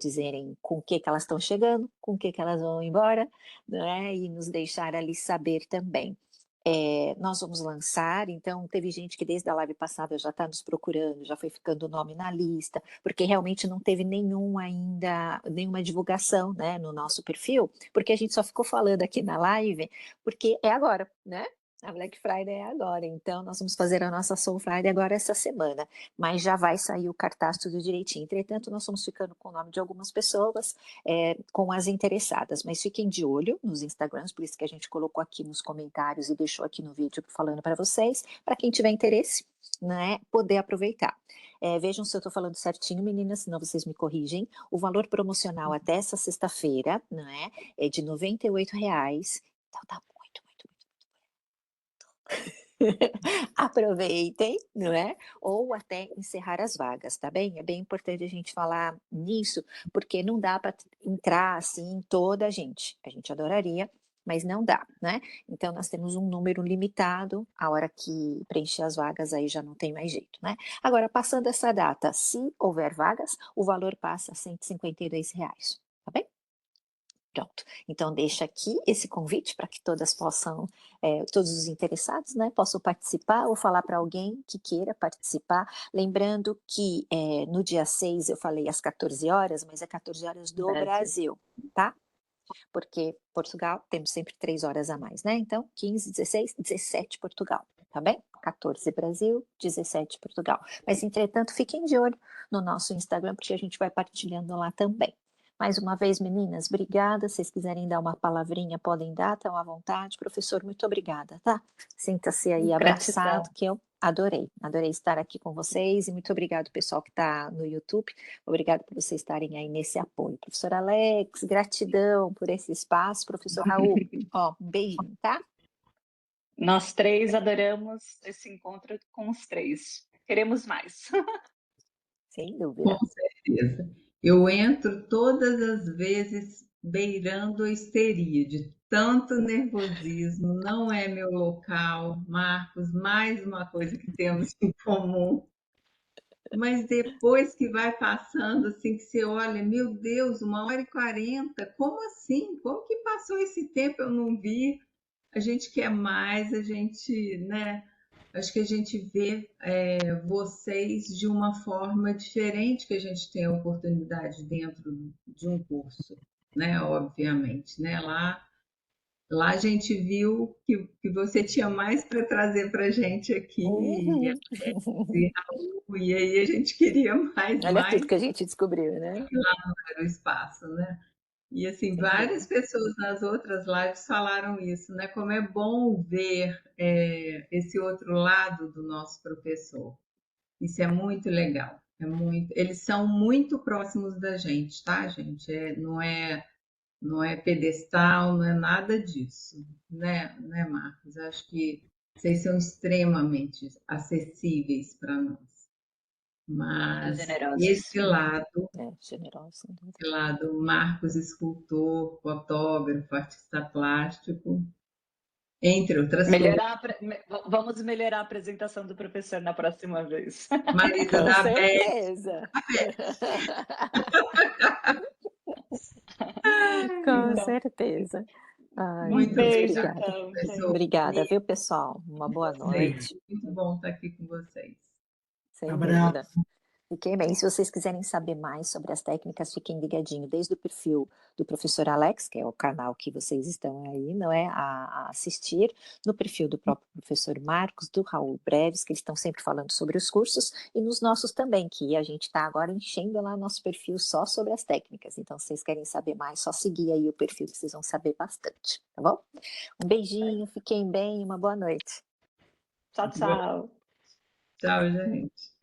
dizerem com o que elas estão chegando, com o que elas vão embora, né, e nos deixar ali saber também. Nós vamos lançar, então teve gente que desde a live passada já está nos procurando, já foi ficando o nome na lista, porque realmente não teve nenhuma divulgação, né, no nosso perfil, porque a gente só ficou falando aqui na live, porque é agora, né? A Black Friday é agora, então nós vamos fazer a nossa Soul Friday agora essa semana, mas já vai sair o cartaz tudo direitinho. Entretanto, nós estamos ficando com o nome de algumas pessoas, com as interessadas, mas fiquem de olho nos Instagrams, por isso que a gente colocou aqui nos comentários e deixou aqui no vídeo falando para vocês, para quem tiver interesse, né, poder aproveitar. Vejam se eu estou falando certinho, meninas, senão vocês me corrigem. O valor promocional até essa sexta-feira, né, é de R$ 98. Então tá muito, muito, muito. Aproveitem, não é? Ou até encerrar as vagas, tá bem? É bem importante a gente falar nisso, porque não dá para entrar assim em toda a gente. A gente adoraria, mas não dá, né? Então nós temos um número limitado, a hora que preencher as vagas aí já não tem mais jeito, né? Agora, passando essa data, se houver vagas, o valor passa a R$ 152, tá bem? Pronto. Então, deixa aqui esse convite para que todas possam, todos os interessados, né, possam participar ou falar para alguém que queira participar. Lembrando que no dia 6 eu falei às 14 horas, mas é 14 horas do Brasil, tá? Porque Portugal temos sempre 3 horas a mais, né? Então, 15, 16, 17 Portugal, tá bem? 14 Brasil, 17 Portugal. Mas, entretanto, fiquem de olho no nosso Instagram, porque a gente vai partilhando lá também. Mais uma vez, meninas, obrigada. Se vocês quiserem dar uma palavrinha, podem dar, estão à vontade. Professor, muito obrigada, tá? Sinta-se aí abraçado, Gratidão. que eu adorei estar aqui com vocês e muito obrigado, pessoal que está no YouTube. Obrigado por vocês estarem aí nesse apoio. Professor Alex, gratidão por esse espaço. Professor Raul, ó, um beijinho, tá? Nós três adoramos esse encontro com os três. Queremos mais. Sem dúvida. Com certeza. Eu entro todas as vezes beirando a histeria, de tanto nervosismo, não é meu local. Marcos, mais uma coisa que temos em comum. Mas depois que vai passando, assim, que você olha, meu Deus, 1h40, como assim? Como que passou esse tempo? Eu não vi. A gente quer mais, a gente, né? Acho que a gente vê vocês de uma forma diferente que a gente tem a oportunidade dentro de um curso, né? Obviamente, né? Lá a gente viu que você tinha mais para trazer para a gente aqui, Uhum. e aí a gente queria mais, Olha tudo mais que a gente descobriu, né? para o espaço, né? E assim, Sem várias dúvida. pessoas nas outras lives falaram isso, né? Como é bom ver esse outro lado do nosso professor. Isso é muito legal. É muito, eles são muito próximos da gente, tá, gente? Não é pedestal, não é nada disso, né, Marcos? Acho que vocês são extremamente acessíveis para nós. Muito Mas generosos. Generoso, sem dúvida. esse lado Marcos escultor, fotógrafo, artista plástico, entre outras coisas. Vamos melhorar a apresentação do professor na próxima vez. Marido Com da Beth, certeza. Com Então, certeza. Ai, um muito meninas, beijo, obrigada, obrigada. então, professor. gente. Obrigada, viu, pessoal? Uma boa Vocês. noite. Muito bom estar aqui com vocês. Sem dúvida. Abraço. Fiquem bem. Se vocês quiserem saber mais sobre as técnicas, fiquem ligadinho desde o perfil do professor Alex, que é o canal que vocês estão aí, não é, a assistir, no perfil do próprio professor Marcos, do Raul Breves, que eles estão sempre falando sobre os cursos, e nos nossos também, que a gente está agora enchendo lá nosso perfil só sobre as técnicas. Então, se vocês querem saber mais, só seguir aí o perfil que vocês vão saber bastante, tá bom? Um beijinho, fiquem bem, uma boa noite. Tchau, tchau. Tchau, gente.